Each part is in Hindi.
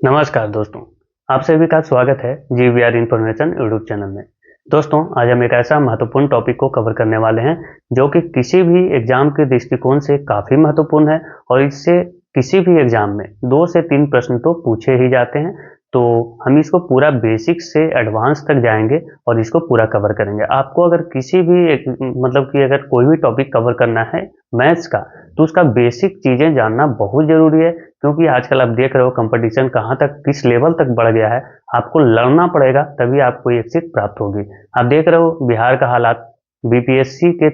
नमस्कार दोस्तों, आप सभी का स्वागत है जीवीआर इन्फॉर्मेशन यूट्यूब चैनल में। दोस्तों, आज हम एक ऐसा महत्वपूर्ण टॉपिक को कवर करने वाले हैं जो कि किसी भी एग्जाम के दृष्टिकोण से काफ़ी महत्वपूर्ण है और इससे किसी भी एग्जाम में 2 से 3 प्रश्न तो पूछे ही जाते हैं। तो हम इसको पूरा बेसिक से एडवांस तक जाएंगे और इसको पूरा कवर करेंगे। आपको अगर किसी भी मतलब कि अगर कोई भी टॉपिक कवर करना है मैथ्स का, तो उसका बेसिक चीज़ें जानना बहुत ज़रूरी है, क्योंकि आजकल आप देख रहे हो कंपटीशन कहाँ तक किस लेवल तक बढ़ गया है। आपको लड़ना पड़ेगा तभी आपको एक सीट प्राप्त होगी। आप देख रहे हो बिहार का हालात, बीपीएससी के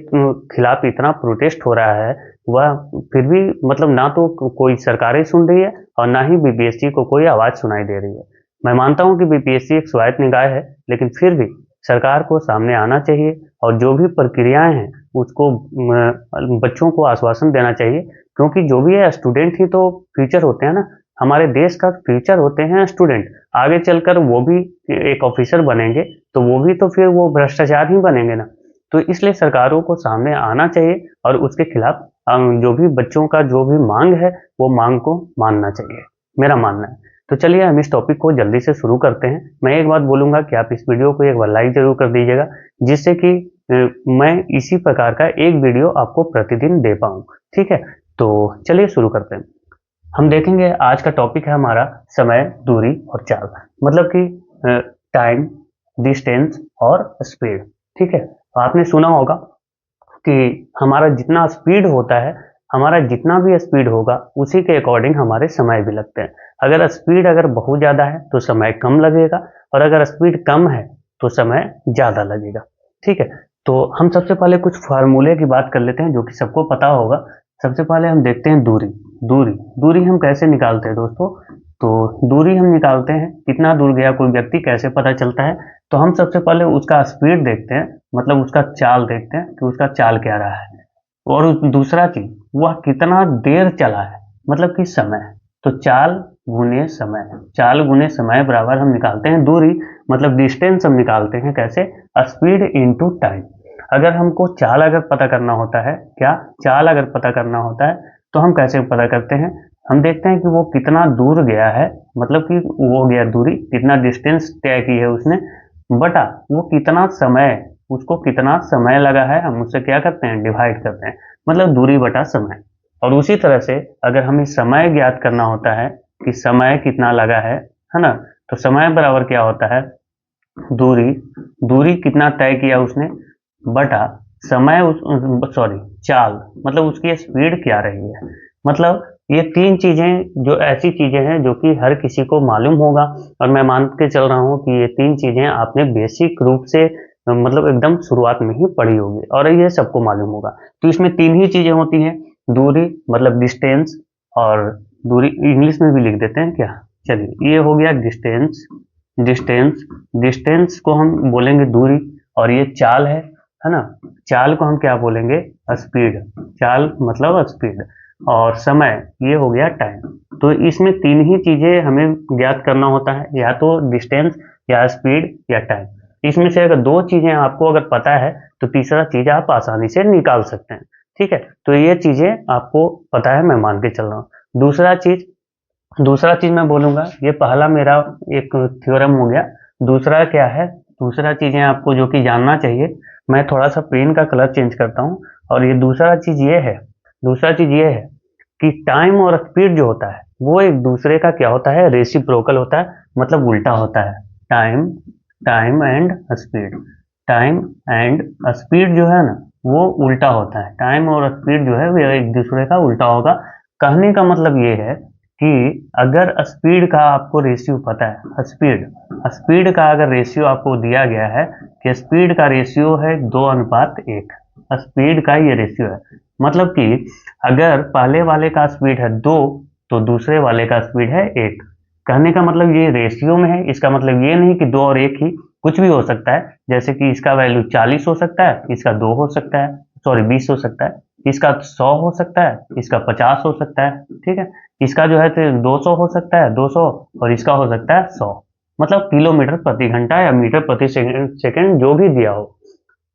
खिलाफ इतना प्रोटेस्ट हो रहा है, वह फिर भी मतलब ना तो कोई सरकारें सुन रही है और ना ही बीपीएससी को कोई आवाज़ सुनाई दे रही है। मैं मानता हूँ कि बीपीएससी एक स्वायत्त निकाय है, लेकिन फिर भी सरकार को सामने आना चाहिए और जो भी प्रक्रियाएं हैं उसको बच्चों को आश्वासन देना चाहिए, क्योंकि जो भी है स्टूडेंट ही तो फ्यूचर होते हैं ना। हमारे देश का फ्यूचर होते हैं स्टूडेंट। आगे चलकर वो भी एक ऑफिसर बनेंगे तो वो भी तो फिर वो भ्रष्टाचार ही बनेंगे ना। तो इसलिए सरकारों को सामने आना चाहिए और उसके खिलाफ जो भी बच्चों का जो भी मांग है वो मांग को मानना चाहिए, मेरा मानना है। तो चलिए हम इस टॉपिक को जल्दी से शुरू करते हैं। मैं एक बात बोलूंगा कि आप इस वीडियो को एक बार लाइक जरूर कर दीजिएगा, जिससे कि मैं इसी प्रकार का एक वीडियो आपको प्रतिदिन दे पाऊँ। ठीक है, तो चलिए शुरू करते हैं। हम देखेंगे आज का टॉपिक है हमारा समय, दूरी और चाल, मतलब कि टाइम, डिस्टेंस और स्पीड। ठीक है, तो आपने सुना होगा कि हमारा जितना स्पीड होता है, हमारा जितना भी स्पीड होगा उसी के अकॉर्डिंग हमारे समय भी लगते हैं। अगर स्पीड अगर बहुत ज़्यादा है तो समय कम लगेगा, और अगर स्पीड कम है तो समय ज़्यादा लगेगा। ठीक है, तो हम सबसे पहले कुछ फार्मूले की बात कर लेते हैं जो कि सबको पता होगा। सबसे पहले हम देखते हैं दूरी। दूरी दूरी हम कैसे निकालते हैं दोस्तों? तो दूरी हम निकालते हैं, कितना दूर गया कोई व्यक्ति कैसे पता चलता है? तो हम सबसे पहले उसका स्पीड देखते हैं, मतलब उसका चाल देखते हैं कि उसका चाल क्या रहा है। और दूसरा चीज, वह कितना देर चला है, मतलब कि समय। तो चाल गुने समय, चाल गुने समय बराबर हम निकालते हैं दूरी, मतलब डिस्टेंस हम निकालते हैं कैसे? Speed into time. अगर हमको चाल अगर पता करना होता है, क्या चाल अगर पता करना होता है तो हम कैसे पता करते हैं? हम देखते हैं कि वो कितना दूर गया है, मतलब कि वो गया दूरी, कितना डिस्टेंस तय की है उसने, बटा वो कितना समय, उसको कितना समय लगा है, हम उससे क्या करते हैं? डिवाइड करते हैं, मतलब दूरी बटा समय। और उसी तरह से अगर हमें समय ज्ञात करना होता है कि समय कितना लगा है ना, तो समय बराबर क्या होता है? दूरी, दूरी कितना तय किया उसने बटा समय, सॉरी चाल, मतलब उसकी स्पीड क्या रही है। मतलब ये तीन चीजें जो ऐसी चीजें हैं जो कि हर किसी को मालूम होगा, और मैं मान के चल रहा हूँ कि ये तीन चीजें आपने बेसिक रूप से मतलब एकदम शुरुआत में ही पढ़ी होगी और ये सबको मालूम होगा। तो इसमें तीन ही चीजें होती हैं, दूरी मतलब डिस्टेंस, और दूरी इंग्लिश में भी लिख देते हैं क्या? चलिए, ये हो गया डिस्टेंस। डिस्टेंस, डिस्टेंस को हम बोलेंगे दूरी, और ये चाल है ना, चाल को हम क्या बोलेंगे? स्पीड। चाल मतलब स्पीड। और समय, ये हो गया टाइम। तो इसमें तीन ही चीजें हमें ज्ञात करना होता है, या तो डिस्टेंस या स्पीड या टाइम। इसमें से अगर दो चीजें आपको अगर पता है तो तीसरा चीज आप आसानी से निकाल सकते हैं। ठीक है, तो ये चीजें आपको पता है, मैं मान के चल रहा हूँ। दूसरा चीज मैं बोलूंगा, ये पहला मेरा एक थ्योरम हो गया। दूसरा क्या है? दूसरा चीजें आपको जो कि जानना चाहिए, मैं थोड़ा सा पेन का कलर चेंज करता हूँ। और ये दूसरा चीज ये है, दूसरा चीज ये है कि टाइम और स्पीड जो होता है वो एक दूसरे का क्या होता है? रेसिप्रोकल होता है, मतलब उल्टा होता है। Time, time and speed, time and speed जो है ना वो उल्टा होता है। टाइम और स्पीड जो है वो एक दूसरे का उल्टा होगा। कहने का मतलब ये है कि अगर स्पीड का आपको रेशियो पता है, स्पीड स्पीड का अगर रेशियो आपको दिया गया है कि स्पीड का रेशियो है 2:1, स्पीड का ये रेशियो है, मतलब कि अगर पहले वाले का स्पीड है 2 तो दूसरे वाले का स्पीड है 1। कहने का मतलब ये रेशियो में है, इसका मतलब ये नहीं कि 2 और 1 ही, कुछ भी हो सकता है। जैसे कि इसका वैल्यू 40 हो सकता है, इसका 2 हो सकता है, सॉरी 20 हो सकता है, इसका 100 हो सकता है, इसका 50 हो सकता है। ठीक है, इसका जो है 200 हो सकता है, 200, और इसका हो सकता है 100। मतलब किलोमीटर प्रति घंटा या मीटर प्रति सेकंड जो भी दिया हो,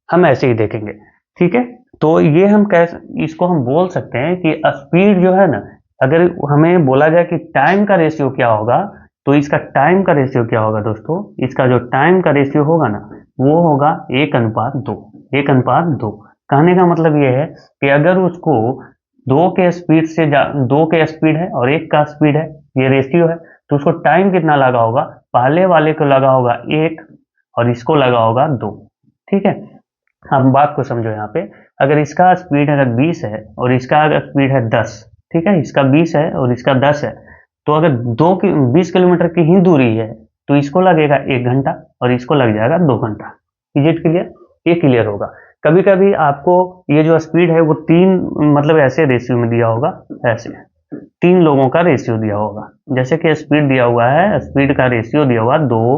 हम ऐसे ही देखेंगे। ठीक है, तो ये हम कैसे इसको हम बोल सकते हैं कि स्पीड जो है ना, अगर हमें बोला जाए कि टाइम का रेशियो क्या होगा, तो इसका टाइम का रेशियो क्या होगा दोस्तों, इसका जो टाइम का रेशियो होगा ना वो होगा 1:2। 1:2 कहने का मतलब ये है कि अगर उसको दो के स्पीड है और एक का स्पीड है, ये रेशियो है, तो उसको टाइम कितना लगा होगा, पहले वाले को लगा होगा 1 और इसको लगा होगा 2। ठीक है, अब बात को समझो यहाँ पे, अगर इसका स्पीड अगर 20 है और इसका अगर स्पीड है 10, ठीक है, इसका 20 है और इसका 10 है, तो अगर 20 किलोमीटर की ही दूरी है तो इसको लगेगा 1 घंटा और इसको लग जाएगा 2 घंटा। Is it clear? ये क्लियर होगा। कभी कभी आपको ये जो स्पीड है वो 3 मतलब ऐसे रेशियो में दिया होगा, ऐसे 3 लोगों का रेशियो दिया होगा, जैसे कि स्पीड दिया हुआ है, स्पीड का रेशियो दिया हुआ 2,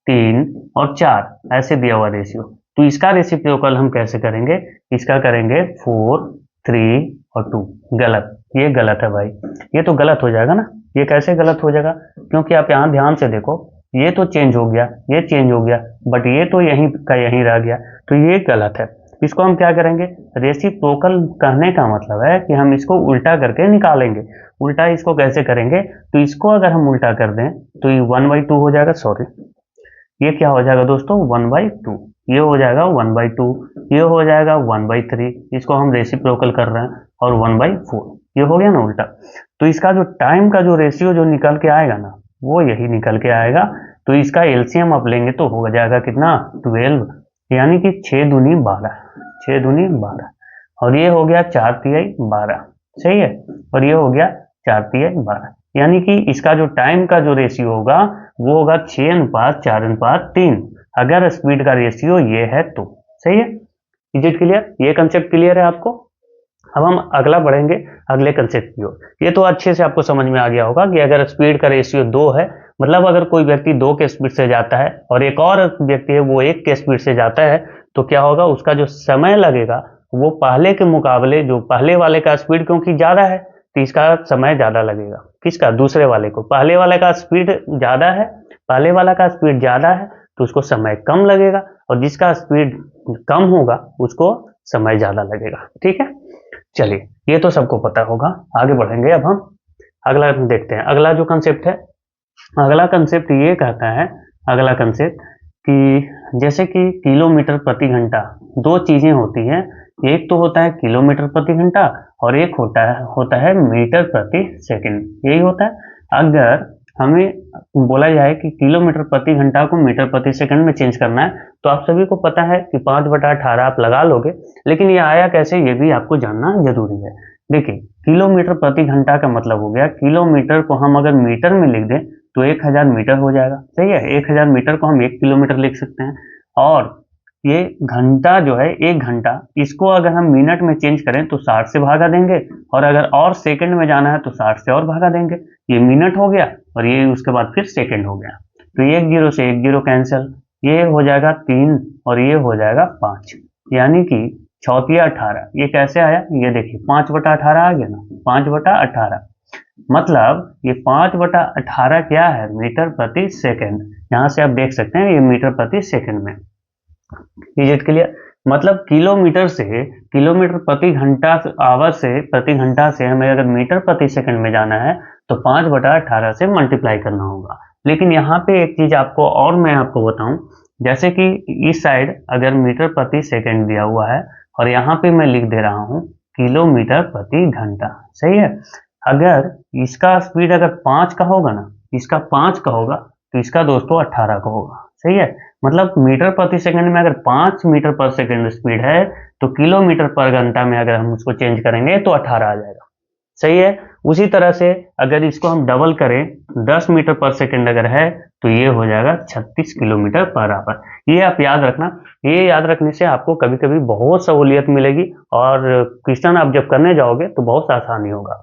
3 और 4, ऐसे दिया हुआ रेशियो। तो इसका रेसिप्रोकल हम कैसे करेंगे, इसका करेंगे 4, 3 और 2। गलत, ये गलत है भाई, ये तो गलत हो जाएगा ना। ये कैसे गलत हो जाएगा, क्योंकि आप यहाँ ध्यान से देखो, ये तो चेंज हो गया, ये चेंज हो गया, बट ये तो यहीं का यहीं रह गया, तो ये गलत है। इसको हम क्या करेंगे, रेसिप्रोकल कहने का मतलब है कि हम इसको उल्टा करके निकालेंगे। उल्टा इसको कैसे करेंगे, तो इसको अगर हम उल्टा कर दें तो ये 1/2 हो जाएगा, सॉरी ये क्या हो जाएगा दोस्तों 1/2, ये हो जाएगा 1/2, ये हो जाएगा 1/3, इसको हम रेसिप्रोकल कर रहे हैं, और 1/4, ये हो गया ना उल्टा। तो इसका जो टाइम का जो रेशियो जो निकल के आएगा ना वो यही निकल के आएगा। तो इसका एलसीएम आप लेंगे तो हो जाएगा कितना 12, यानी कि 6 दूनी 12, 6 दूनी 12, और ये हो गया 4 तिहाई 12, सही है, और ये हो गया 4 तिहाई 12, यानी कि इसका जो टाइम का जो रेशियो होगा वो होगा 6:4:3, अगर स्पीड का रेशियो ये है तो। सही है, इज इट क्लियर? ये कंसेप्ट क्लियर है आपको? अब हम अगला बढ़ेंगे अगले कंसेप्ट की ओर। ये तो अच्छे से आपको समझ में आ गया होगा कि अगर स्पीड का रेशियो 2 है, मतलब अगर कोई व्यक्ति 2 के स्पीड से जाता है और एक और व्यक्ति है वो 1 के स्पीड से जाता है, तो क्या होगा, उसका जो समय लगेगा वो पहले के मुकाबले, जो पहले वाले का स्पीड क्योंकि ज्यादा है तो इसका समय ज्यादा लगेगा। किसका? दूसरे वाले को। पहले वाले का स्पीड ज्यादा है, पहले वाला का स्पीड ज्यादा है तो उसको समय कम लगेगा, और जिसका स्पीड कम होगा उसको समय ज्यादा लगेगा। ठीक है, चलिए ये तो सबको पता होगा। आगे बढ़ेंगे, अब हम अगला देखते हैं। अगला जो कंसेप्ट है, अगला कंसेप्ट ये कहता है, अगला कंसेप्ट कि जैसे कि किलोमीटर प्रति घंटा, दो चीजें होती हैं, एक तो होता है किलोमीटर प्रति घंटा और एक होता है मीटर प्रति सेकंड, यही होता है। अगर हमें बोला जाए कि किलोमीटर प्रति घंटा को मीटर प्रति सेकंड में चेंज करना है, तो आप सभी को पता है कि 5/18 आप लगा लोगे, लेकिन ये आया कैसे ये भी आपको जानना जरूरी है। देखिए, किलोमीटर प्रति घंटा का मतलब हो गया, किलोमीटर को हम अगर मीटर में लिख दें तो 1000 मीटर हो जाएगा। सही है, 1000 मीटर को हम 1 किलोमीटर लिख सकते हैं। और ये घंटा जो है, 1 घंटा, इसको अगर हम मिनट में चेंज करें तो 60 से भागा देंगे, और अगर और सेकंड में जाना है तो 60 से और भागा देंगे। ये मिनट हो गया और ये उसके बाद फिर सेकंड हो गया। तो 1 0 से 1 0 कैंसिल, ये हो जाएगा 3 और ये हो जाएगा 5, यानी कि 6×18। ये कैसे आया, ये देखिए 5/18 आ गया ना, 5/18, मतलब ये 5/18 क्या है, मीटर प्रति सेकंड। यहां से आप देख सकते हैं ये मीटर प्रति सेकंड में। Is it clear? मतलब किलोमीटर प्रति घंटा, आवर से प्रति घंटा से हमें अगर मीटर प्रति सेकंड में जाना है तो 5/18 से मल्टीप्लाई करना होगा। लेकिन यहाँ पे एक चीज आपको और मैं आपको बताऊं, जैसे कि इस साइड अगर मीटर प्रति सेकंड दिया हुआ है और यहाँ पे मैं लिख दे रहा हूँ किलोमीटर प्रति घंटा, सही है। अगर इसका स्पीड अगर 5 का होगा ना, इसका 5 का होगा तो इसका दोस्तों 18 का होगा, सही है। मतलब मीटर प्रति सेकंड में अगर 5 मीटर पर सेकंड स्पीड है तो किलोमीटर पर घंटा में अगर हम उसको चेंज करेंगे तो 18 आ जाएगा, सही है। उसी तरह से अगर इसको हम डबल करें, 10 मीटर पर सेकंड अगर है तो ये हो जाएगा 36 किलोमीटर पर आवर। ये आप याद रखना, ये याद रखने से आपको कभी कभी बहुत सहूलियत मिलेगी और क्वेश्चन आप जब करने जाओगे तो बहुत आसानी होगा।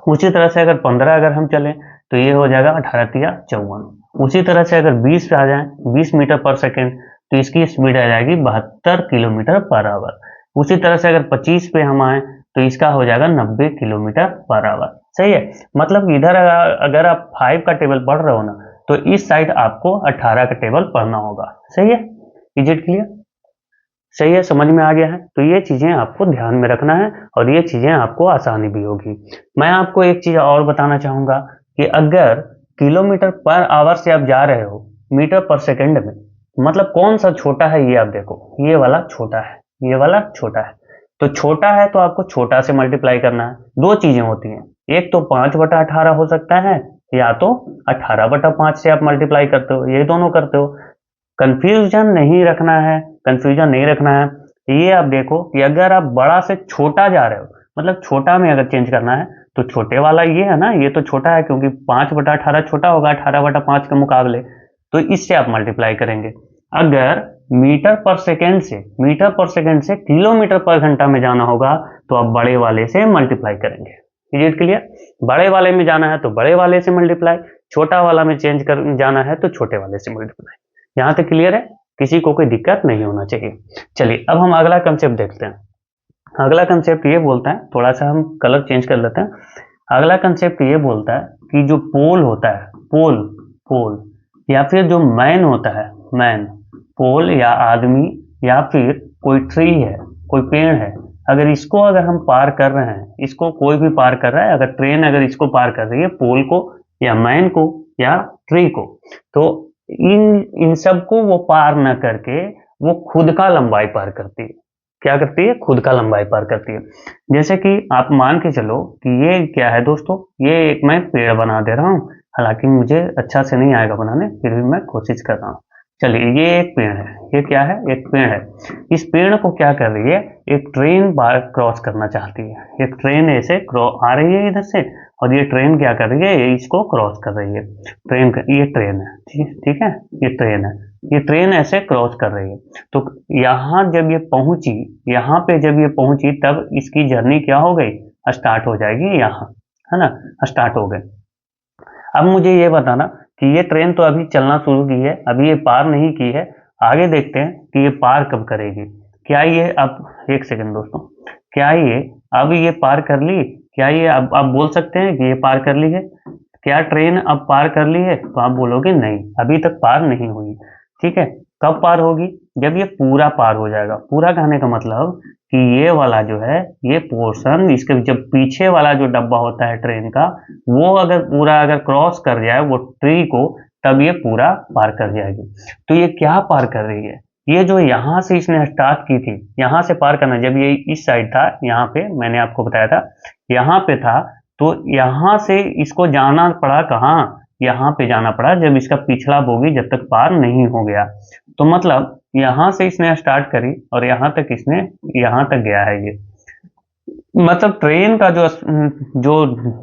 उसी तरह से अगर 15 अगर हम चलें तो ये हो जाएगा 18 तिया 54। उसी तरह से अगर 20 पे आ जाए, 20 मीटर पर सेकंड, तो इसकी स्पीड आ जाएगी 72 किलोमीटर पर आवर। उसी तरह से अगर 25 पे हम आए तो इसका हो जाएगा 90 किलोमीटर पर आवर, सही है। मतलब इधर अगर आप 5 का टेबल पढ़ रहे हो ना तो इस साइड आपको 18 का टेबल पढ़ना होगा, सही है। Is it clear? सही है, समझ में आ गया है। तो ये चीजें आपको ध्यान में रखना है और ये चीजें आपको आसानी भी होगी। मैं आपको एक चीज और बताना चाहूंगा कि अगर किलोमीटर पर आवर से आप जा रहे हो मीटर पर सेकंड में, मतलब कौन सा छोटा है ये आप देखो, ये वाला छोटा है, ये वाला छोटा है। तो छोटा है तो आपको छोटा से मल्टीप्लाई करना है। दो चीजें होती हैं, एक तो 5/18 हो सकता है, या तो 18/5 से आप मल्टीप्लाई करते हो, ये दोनों करते हो। कंफ्यूजन नहीं रखना है, कंफ्यूजन नहीं रखना है। ये आप देखो कि अगर आप बड़ा से छोटा जा रहे हो, मतलब छोटा में अगर चेंज करना है तो छोटे वाला ये है ना, ये तो छोटा है क्योंकि 5/18 छोटा होगा 18/5 के मुकाबले, तो इससे आप मल्टीप्लाई करेंगे। अगर मीटर पर सेकेंड से किलोमीटर पर घंटा में जाना होगा तो आप बड़े वाले से मल्टीप्लाई करेंगे। Is it clear? बड़े वाले में जाना है तो बड़े वाले से मल्टीप्लाई, छोटा वाला में चेंज कर जाना है तो छोटे वाले से मल्टीप्लाई। यहां तक क्लियर है? किसी को कोई दिक्कत नहीं होना चाहिए। चलिए अब हम अगला कंसेप्ट देखते हैं। अगला कंसेप्ट ये बोलता है, थोड़ा सा हम कलर चेंज कर लेते हैं। अगला कंसेप्ट ये बोलता है कि जो पोल होता है, पोल पोल या फिर जो मैन होता है, मैन, पोल या आदमी या फिर कोई ट्री है, कोई पेड़ है, अगर इसको अगर हम पार कर रहे हैं, इसको कोई भी पार कर रहा है, अगर ट्रेन अगर इसको पार कर रही है, पोल को या मैन को या ट्री को, तो इन सबको वो पार न करके वो खुद का लंबाई पार करती है। क्या करती है? खुद का लंबाई पार करती है। जैसे कि आप मान के चलो कि ये क्या है दोस्तों, ये एक मैं पेड़ बना दे रहा हूँ, हालांकि मुझे अच्छा से नहीं आएगा बनाने, फिर भी मैं कोशिश कर रहा हूँ। चलिए ये एक पेड़ है, ये क्या है? एक पेड़ है। इस पेड़ को क्या कर रही है? एक ट्रेन बार क्रॉस करना चाहती है। एक ट्रेन ऐसे आ रही है इधर से, और ये ट्रेन क्या कर रही है? इसको क्रॉस कर रही है। ट्रेन ये ट्रेन है, ठीक है, ये ट्रेन है, ये ट्रेन ऐसे क्रॉस कर रही है। तो यहाँ जब ये पहुंची, यहाँ पे जब ये पहुंची तब इसकी जर्नी क्या हो गई? स्टार्ट हो जाएगी यहाँ, है ना, स्टार्ट हो गई। अब मुझे ये बताना कि ये ट्रेन तो अभी चलना शुरू की है, अभी ये पार नहीं की है, आगे देखते हैं कि ये पार कब करेगी। क्या ये अब, एक सेकंड दोस्तों, क्या ये अब ये पार कर ली? क्या ये अब आप बोल सकते हैं कि ये पार कर ली है? क्या ट्रेन अब पार कर ली है? तो आप बोलोगे नहीं, अभी तक पार नहीं हुई। ठीक है, कब पार होगी? जब ये पूरा पार हो जाएगा। पूरा कहने का मतलब कि ये वाला जो है, ये पोर्शन, इसके जब पीछे वाला जो डब्बा होता है ट्रेन का, वो अगर पूरा अगर क्रॉस कर जाए वो ट्री को, तब ये पूरा पार कर जाएगी। तो ये क्या पार कर रही है? ये जो यहाँ से इसने स्टार्ट की थी, यहाँ से पार करना, जब ये इस साइड था, यहाँ पे मैंने आपको बताया था यहाँ पे था, तो यहाँ से इसको जाना पड़ा कहाँ? यहाँ पे जाना पड़ा, जब इसका पिछला बोगी जब तक पार नहीं हो गया। तो मतलब यहाँ से इसने स्टार्ट करी और यहाँ तक इसने, यहाँ तक गया है ये, मतलब ट्रेन का जो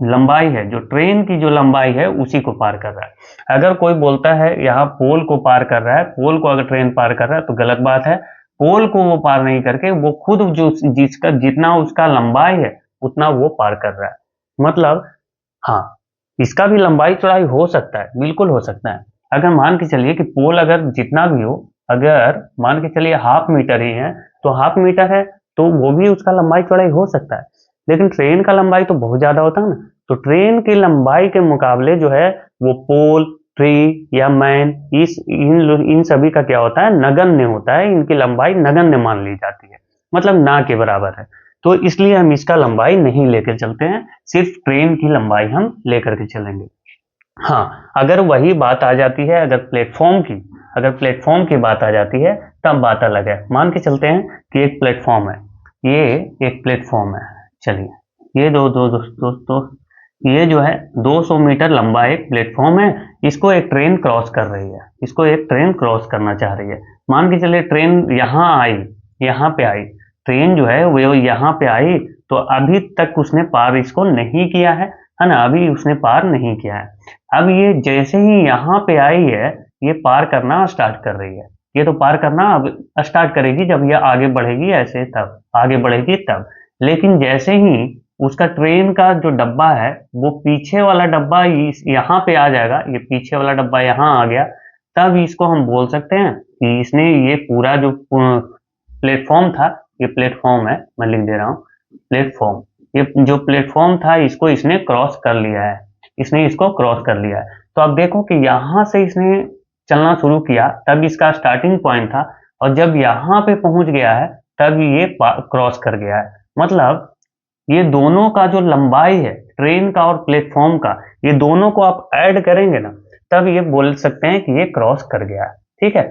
लंबाई है, जो ट्रेन की जो लंबाई है उसी को पार कर रहा है। अगर कोई बोलता है यहाँ पोल को पार कर रहा है, पोल को अगर ट्रेन पार कर रहा है, तो गलत बात है। पोल को वो पार नहीं करके वो खुद जो जिसका जितना उसका लंबाई है उतना वो पार कर रहा है। मतलब हाँ, इसका भी लंबाई चौड़ाई हो सकता है, बिल्कुल हो सकता है। अगर मान के चलिए कि पोल अगर जितना भी हो, अगर मान के चलिए 1/2 मीटर ही है, तो 1/2 मीटर है तो वो भी उसका लंबाई चौड़ाई हो सकता है। लेकिन ट्रेन का लंबाई तो बहुत ज्यादा होता है ना, तो ट्रेन की लंबाई के मुकाबले जो है वो पोल, ट्री या मैन, इन सभी का क्या होता है? नगण्य होता है। इनकी लंबाई नगण्य मान ली जाती है, मतलब ना के बराबर है। तो इसलिए हम इसका लंबाई नहीं लेकर चलते हैं, सिर्फ ट्रेन की लंबाई हम लेकर के चलेंगे। हाँ, अगर वही बात आ जाती है, अगर प्लेटफॉर्म की बात आ जाती है, तब बात अलग है। मान के चलते हैं कि एक प्लेटफॉर्म है, ये एक प्लेटफॉर्म है। चलिए ये दो दो दोस्तों दो, ये जो है 200 मीटर लंबा एक प्लेटफॉर्म है, इसको एक ट्रेन क्रॉस कर रही है, इसको एक ट्रेन क्रॉस करना चाह रही है। मान के चलिए ट्रेन यहाँ आई, यहाँ पे आई, ट्रेन जो है वो यहाँ पे आई, तो अभी तक उसने पार इसको नहीं किया है ना, अभी उसने पार नहीं किया है। अब ये जैसे ही यहाँ पे आई है, ये पार करना स्टार्ट कर रही है। ये तो पार करना अब स्टार्ट करेगी जब ये आगे बढ़ेगी, ऐसे तब आगे बढ़ेगी तब। लेकिन जैसे ही उसका ट्रेन का जो डब्बा है, वो पीछे वाला डब्बा यहाँ पे आ जाएगा, ये पीछे वाला डब्बा यहाँ आ गया, तब इसको हम बोल सकते हैं कि इसने ये पूरा जो प्लेटफॉर्म था, ये प्लेटफॉर्म है, मैं लिख दे रहा हूँ प्लेटफॉर्म, ये जो प्लेटफॉर्म था इसको इसने क्रॉस कर लिया है, इसने इसको क्रॉस कर लिया है। तो आप देखो कि यहाँ से इसने चलना शुरू किया, तब इसका स्टार्टिंग पॉइंट था, और जब यहाँ पे पहुंच गया है तब ये क्रॉस कर गया है। मतलब ये दोनों का जो लंबाई है, ट्रेन का और प्लेटफॉर्म का, ये दोनों को आप ऐड करेंगे ना, तब ये बोल सकते हैं कि ये क्रॉस कर गया है। ठीक है,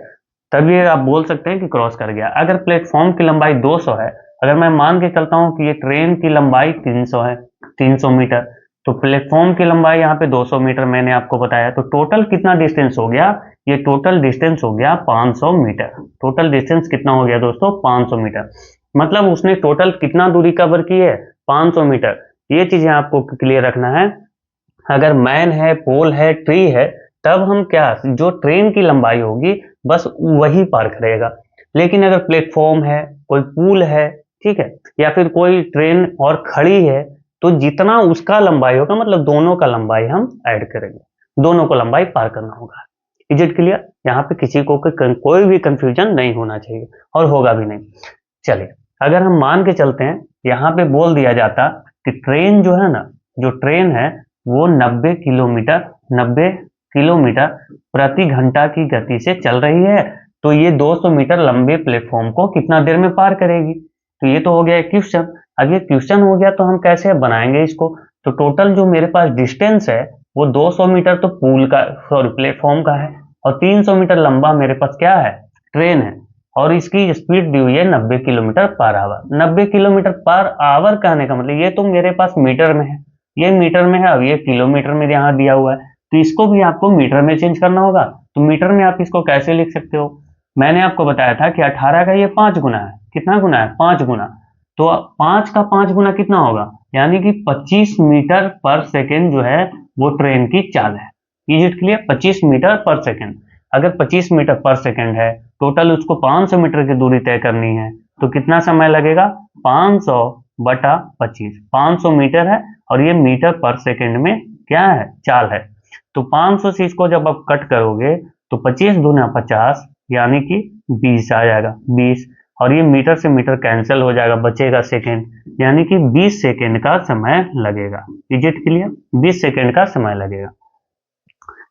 तब ये आप बोल सकते हैं कि क्रॉस कर गया। अगर प्लेटफॉर्म की लंबाई 200 है, अगर मैं मान के चलता हूं कि ये ट्रेन की लंबाई 300 है, 300 मीटर, तो प्लेटफॉर्म की लंबाई यहाँ पे 200 मीटर मैंने आपको बताया, तो टोटल कितना डिस्टेंस हो गया, ये टोटल डिस्टेंस हो गया 500 मीटर। टोटल डिस्टेंस कितना हो गया दोस्तों, 500 मीटर। मतलब उसने टोटल कितना दूरी कवर की है, 500 मीटर। ये चीजें आपको क्लियर रखना है। अगर मैन है, पोल है, ट्री है, तब हम क्या, जो ट्रेन की लंबाई होगी बस वही पार करेगा। लेकिन अगर प्लेटफॉर्म है, कोई पुल है, ठीक है, या फिर कोई ट्रेन और खड़ी है, तो जितना उसका लंबाई होगा, मतलब दोनों का लंबाई हम ऐड करेंगे, दोनों को लंबाई पार करना होगा। Is it clear? यहाँ पे किसी को कोई भी कंफ्यूजन नहीं होना चाहिए, और होगा भी नहीं। चलिए, अगर हम मान के चलते हैं, यहाँ पे बोल दिया जाता कि ट्रेन जो है ना, जो ट्रेन है वो 90 किलोमीटर प्रति घंटा की गति से चल रही है, तो ये 200 मीटर लंबे प्लेटफॉर्म को कितना देर में पार करेगी। तो ये तो हो गया क्वेश्चन। अब ये क्वेश्चन हो गया, तो हम कैसे बनाएंगे इसको। तो टोटल जो मेरे पास डिस्टेंस है वो 200 मीटर तो पुल का, सॉरी, प्लेटफॉर्म का है, और 300 मीटर लंबा मेरे पास क्या है, ट्रेन है, और इसकी स्पीड दी हुई है 90 kilometre per hour. 90 kilometre per hour कहने का मतलब ये तो मेरे पास मीटर में है, ये मीटर में है, अब ये किलोमीटर में यहाँ दिया हुआ है, तो इसको भी आपको मीटर में चेंज करना होगा। तो मीटर में आप इसको कैसे लिख सकते हो, मैंने आपको बताया था कि 18 का ये 5 गुना है। कितना गुना है, 5 गुना। तो 5 का 5 गुना कितना होगा, यानी कि 25 मीटर पर सेकेंड जो है वो ट्रेन की चाल है। Is it clear? 25 मीटर पर सेकेंड। अगर 25 मीटर पर सेकेंड है, टोटल उसको 500 मीटर की दूरी तय करनी है, तो कितना समय लगेगा, 500 बटा 25। 500 मीटर है, और ये मीटर पर सेकेंड में क्या है, चाल है। तो 500 से इसको जब आप कट करोगे, तो 25 दूना 50, यानी कि 20 आ जाएगा, 20। और ये मीटर से मीटर कैंसिल हो जाएगा, बचेगा सेकेंड, यानी कि 20 सेकेंड का समय लगेगा। Is it clear? 20 सेकेंड का समय लगेगा।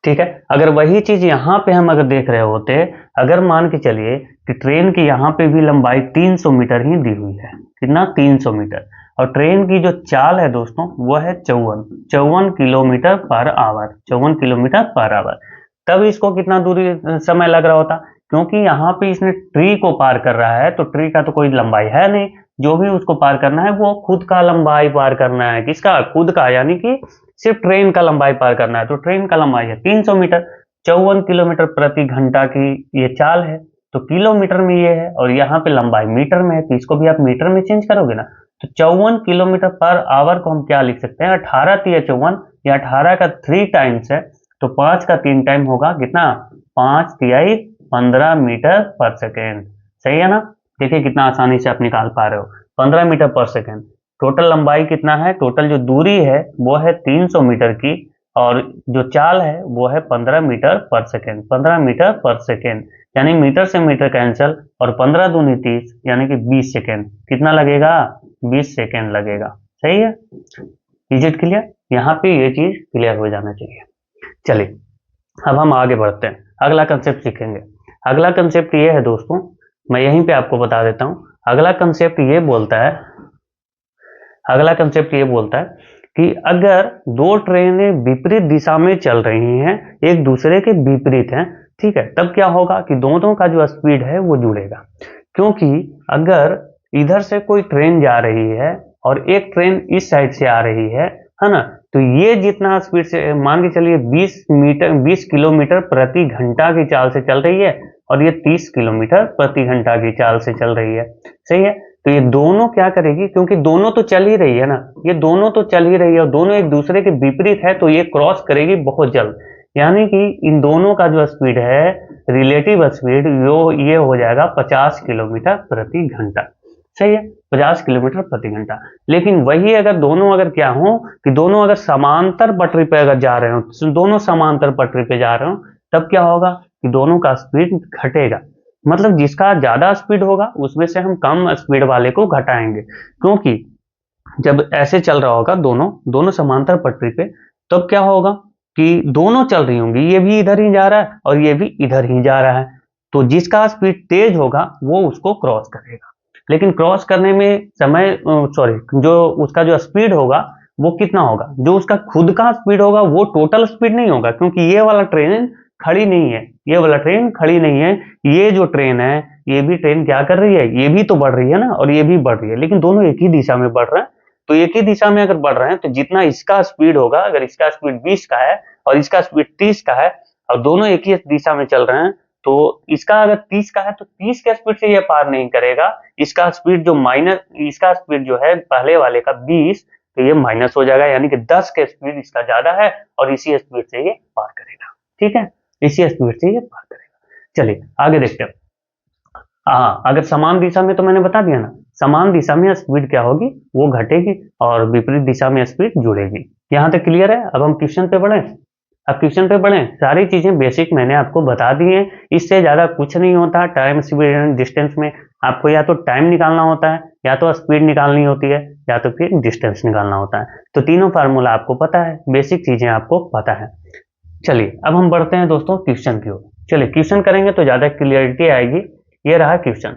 ठीक है, अगर वही चीज यहाँ पे हम अगर देख रहे होते, अगर मान के चलिए कि ट्रेन की यहाँ पे भी लंबाई 300 मीटर ही दी हुई है, कितना, 300 मीटर, और ट्रेन की जो चाल है दोस्तों वो है 54 kilometre per hour, 54 kilometre per hour, तब इसको कितना दूरी समय लग रहा होता। क्योंकि यहाँ पे इसने ट्री को पार कर रहा है, तो ट्री का तो कोई लंबाई है नहीं, जो भी उसको पार करना है वो खुद का लंबाई पार करना है। किसका? खुद का, यानी कि सिर्फ ट्रेन का लंबाई पार करना है। तो ट्रेन का लंबाई है 300 मीटर, 54 किलोमीटर प्रति घंटा की ये चाल है, तो किलोमीटर में ये है, और यहाँ पे लंबाई मीटर में है, तो इसको भी आप मीटर में चेंज करोगे ना, तो 54 किलोमीटर पर आवर को हम क्या लिख सकते हैं, 18 तिया 54, या 18 का 3 टाइम्स है, तो 5 का 3 टाइम होगा कितना, 5 तिहाई 15 मीटर पर सेकेंड। सही है ना? देखिए कितना आसानी से आप निकाल पा रहे हो, 15 मीटर पर सेकेंड। टोटल लंबाई कितना है, टोटल जो दूरी है वो है 300 मीटर की, और जो चाल है वो है 15 मीटर पर सेकेंड। 15 मीटर पर सेकेंड, यानी मीटर से मीटर कैंसिल, और 15 दूनी 30, यानी कि 20 सेकेंड। कितना लगेगा, 20 सेकेंड लगेगा। सही है? Is it clear? यहाँ पे ये चीज क्लियर हो जाना चाहिए। चलिए, अब हम आगे बढ़ते हैं, अगला कंसेप्ट सीखेंगे। अगला कंसेप्ट ये है दोस्तों, मैं यहीं पे आपको बता देता हूं। अगला कंसेप्ट ये बोलता है, अगला कंसेप्ट ये बोलता है कि अगर दो ट्रेनें विपरीत दिशा में चल रही हैं, एक दूसरे के विपरीत हैं, ठीक है, तब क्या होगा कि दोनों का जो स्पीड है वो जुड़ेगा। क्योंकि अगर इधर से कोई ट्रेन जा रही है और एक ट्रेन इस साइड से आ रही है ना, तो ये जितना स्पीड से, मान के चलिए 20 किलोमीटर प्रति घंटा की चाल से चल रही है, और ये 30 किलोमीटर प्रति घंटा की चाल से चल रही है। सही है? तो ये दोनों क्या करेगी, क्योंकि दोनों तो चल ही रही है ना, ये दोनों तो चल ही रही है और दोनों एक दूसरे के विपरीत है, तो ये क्रॉस करेगी बहुत जल्द। यानी कि इन दोनों का जो स्पीड है, रिलेटिव स्पीड, ये हो जाएगा 50 किलोमीटर प्रति घंटा। सही है? 50 किलोमीटर प्रति घंटा। लेकिन वही अगर दोनों अगर क्या हो कि दोनों अगर समांतर पटरी पे अगर जा रहे हो, दोनों समांतर पटरी पे जा रहे हो, तब क्या होगा कि दोनों का स्पीड घटेगा। मतलब जिसका ज्यादा स्पीड होगा उसमें से हम कम स्पीड वाले को घटाएंगे। क्योंकि जब ऐसे चल रहा होगा दोनों समांतर पटरी पे, तब क्या होगा कि दोनों चल रही होंगी, ये भी इधर ही जा रहा है और ये भी इधर ही जा रहा है, तो जिसका स्पीड तेज होगा वो उसको क्रॉस करेगा। लेकिन क्रॉस करने में समय, सॉरी, जो उसका जो स्पीड होगा वो कितना होगा, जो उसका खुद का स्पीड होगा वो टोटल स्पीड नहीं होगा, क्योंकि ये वाला ट्रेन खड़ी नहीं है, ये वाला ट्रेन खड़ी नहीं है, ये जो ट्रेन है ये भी ट्रेन क्या कर रही है, ये भी तो बढ़ रही है ना, और ये भी बढ़ रही है, लेकिन दोनों एक ही दिशा में बढ़ रहे हैं। तो एक ही दिशा में अगर बढ़ रहे हैं तो जितना इसका स्पीड होगा, अगर इसका स्पीड 20 का है और इसका स्पीड 30 का है और दोनों एक ही दिशा में चल रहे हैं, तो इसका अगर 30 का है तो 30 के स्पीड से ये पार नहीं करेगा, इसका स्पीड जो माइनस, इसका स्पीड जो है पहले वाले का 20, तो ये माइनस हो जाएगा, यानी कि 10 के स्पीड इसका ज्यादा है और इसी स्पीड से ये पार करेगा। ठीक है, इसी स्पीड से ये पार करेगा। चलिए आगे देखते हैं। हाँ, अगर समान दिशा में, तो मैंने बता दिया ना, समान दिशा में स्पीड क्या होगी, वो घटेगी और विपरीत दिशा में स्पीड जुड़ेगी। यहां तक क्लियर है। अब हम क्वेश्चन पे बढ़े। अब क्वेश्चन पे बढ़े, सारी चीजें बेसिक मैंने आपको बता दी हैं, इससे ज्यादा कुछ नहीं होता। टाइम, स्पीड एंड डिस्टेंस में आपको या तो टाइम निकालना होता है, या तो स्पीड निकालनी होती है, या तो फिर डिस्टेंस निकालना होता है। तो तीनों फार्मूला आपको पता है, बेसिक चीजें आपको पता है। चलिए अब हम बढ़ते हैं दोस्तों क्वेश्चन की ओर। चलिए क्वेश्चन करेंगे तो ज्यादा क्लियरिटी आएगी। ये रहा क्वेश्चन।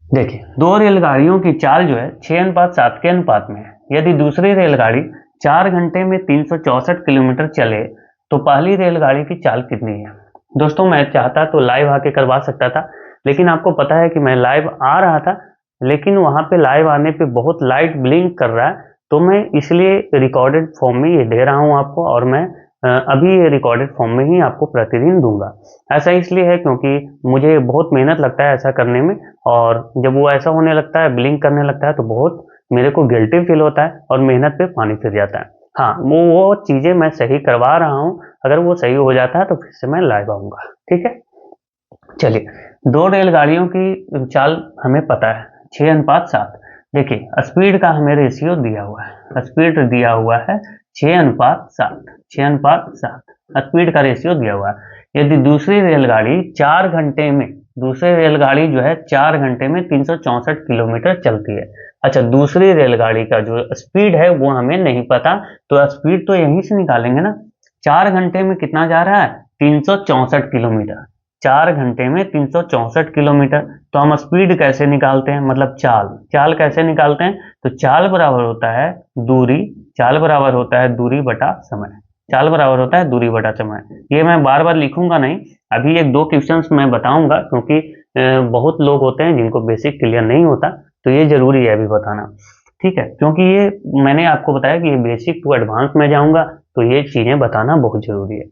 देखिए, दो रेलगाड़ियों की चाल जो है 6:7 के अनुपात में है। यदि दूसरी रेलगाड़ी 4 घंटे में 364 किलोमीटर चले तो पहली रेलगाड़ी की चाल कितनी है। दोस्तों मैं चाहता तो लाइव आके करवा सकता था, लेकिन आपको पता है कि मैं लाइव आ रहा था, लेकिन वहां पे लाइव आने पे बहुत लाइट ब्लिंक कर रहा है, तो मैं इसलिए रिकॉर्डेड फॉर्म में ये दे रहा हूँ आपको, और मैं अभी ये रिकॉर्डेड फॉर्म में ही आपको प्रतिदिन दूंगा। ऐसा इसलिए है क्योंकि मुझे बहुत मेहनत लगता है ऐसा करने में, और जब वो ऐसा होने लगता है, ब्लिंक करने लगता है, तो बहुत मेरे को गिल्टी फील होता है और मेहनत पे पानी फिर जाता है। हाँ, वो चीजें मैं सही करवा रहा हूँ, अगर वो सही हो जाता है तो फिर से मैं लाइव आऊंगा। ठीक है, चलिए, दो रेलगाड़ियों की चाल हमें पता है 6:7। देखिए स्पीड का हमें रेशियो दिया हुआ है, स्पीड दिया हुआ है 6:7, 6:7 स्पीड का रेशियो दिया हुआ है। यदि दूसरी रेलगाड़ी 4 घंटे में, दूसरी रेलगाड़ी जो है 4 घंटे में 364 किलोमीटर चलती है। अच्छा, दूसरी रेलगाड़ी का जो स्पीड है वो हमें नहीं पता, तो स्पीड तो यहीं से निकालेंगे ना। 4 घंटे में कितना जा रहा है, 364 किलोमीटर। 4 घंटे में 364 किलोमीटर, तो हम स्पीड कैसे निकालते हैं, मतलब चाल, चाल कैसे निकालते हैं, तो चाल बराबर होता है दूरी, चाल बराबर होता है दूरी बटा समय, चाल बराबर होता है दूरी बटा समय। ये मैं बार बार लिखूंगा नहीं, अभी एक दो क्वेश्चंस मैं बताऊंगा, क्योंकि बहुत लोग होते हैं जिनको बेसिक क्लियर नहीं होता, तो ये जरूरी है अभी बताना। ठीक है, क्योंकि ये मैंने आपको बताया कि ये बेसिक टू एडवांस में जाऊंगा, तो ये चीजें बताना बहुत जरूरी है।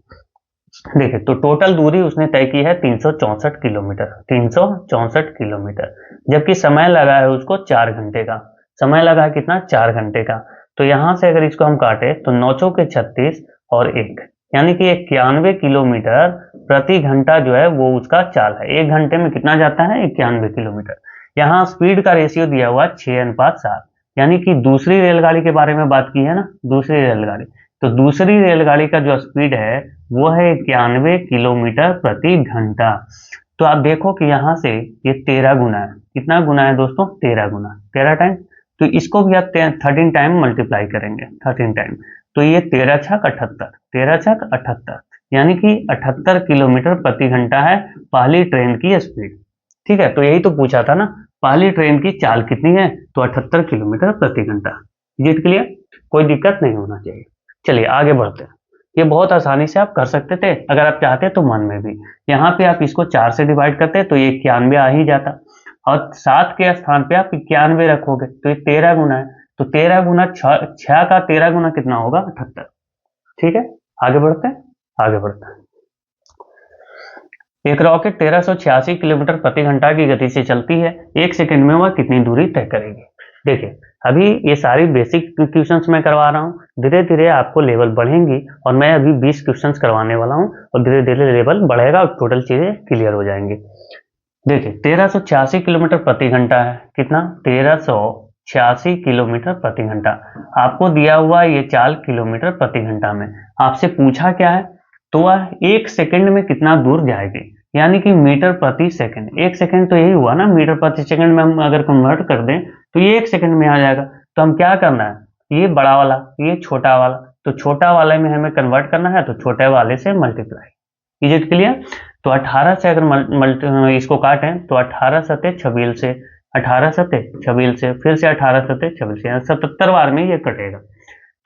देखिए, तो टोटल दूरी उसने तय की है 364 किलोमीटर, 364 किलोमीटर, जबकि समय लगा है उसको 4 घंटे का, समय लगा है कितना, 4 घंटे का। तो यहां से अगर इसको हम काटे तो 9 चौके 36 और 1, यानी कि 91 किलोमीटर प्रति घंटा जो है वो उसका चाल है। 1 घंटे में कितना जाता है, 91 किलोमीटर। यहाँ स्पीड का रेशियो दिया हुआ 6:7, यानी कि दूसरी रेलगाड़ी के बारे में बात की है ना, दूसरी रेलगाड़ी, तो दूसरी रेलगाड़ी का जो स्पीड है वो है 91 किलोमीटर प्रति घंटा। तो आप देखो कि यहाँ से ये 13 गुना है, कितना गुना है दोस्तों, 13 गुना, 13 टाइम। तो इसको भी आप 13 टाइम मल्टीप्लाई करेंगे, 13 टाइम, तो ये 13 छक 78, 13 छक 78, यानी कि 78 किलोमीटर प्रति घंटा है पहली ट्रेन की स्पीड। ठीक है, तो यही तो पूछा था ना, पहली ट्रेन की चाल कितनी है, तो 78 किलोमीटर प्रति घंटा। जीत के लिए कोई दिक्कत नहीं होना चाहिए। चलिए आगे बढ़ते हैं। ये बहुत आसानी से आप कर सकते थे, अगर आप चाहते तो मन में भी। यहाँ पे आप इसको 4 से डिवाइड करते तो ये 91 आ ही जाता, और 7 के स्थान पे आप 91 रखोगे तो ये 13 गुना है, तो 13 गुना 6 का 13 गुना कितना होगा, 78। ठीक है, आगे बढ़ते हैं, आगे बढ़ते हैं। एक रॉकेट 1386 किलोमीटर प्रति घंटा की गति से चलती है, 1 सेकंड में वह कितनी दूरी तय करेगी। देखिए, अभी ये सारी बेसिक क्वेश्चंस मैं करवा रहा हूँ, धीरे धीरे आपको लेवल बढ़ेंगी, और मैं अभी 20 क्वेश्चंस करवाने वाला हूँ, और धीरे धीरे लेवल बढ़ेगा और टोटल चीजें क्लियर हो जाएंगी। देखिए, 1386 किलोमीटर प्रति घंटा है, कितना, 1386 किलोमीटर प्रति घंटा। आपको दिया हुआ ये चाल किलोमीटर प्रति घंटा में, आपसे पूछा क्या है, तो वह 1 सेकंड में कितना दूर जाएगी, यानी कि मीटर प्रति सेकंड। 1 सेकंड तो यही हुआ ना, मीटर प्रति सेकंड में हम अगर कन्वर्ट कर दें तो ये 1 सेकंड में आ जाएगा। तो हम क्या करना है, ये बड़ा वाला, ये छोटा वाला, तो छोटा वाले में हमें कन्वर्ट करना है, तो छोटे वाले से मल्टीप्लाई। Is it clear. तो 18 से अगर इसको काटें तो 18 सते 26 से, 18 सते 26 से, फिर से 18 सते 26 से, 77 बार में ये कटेगा।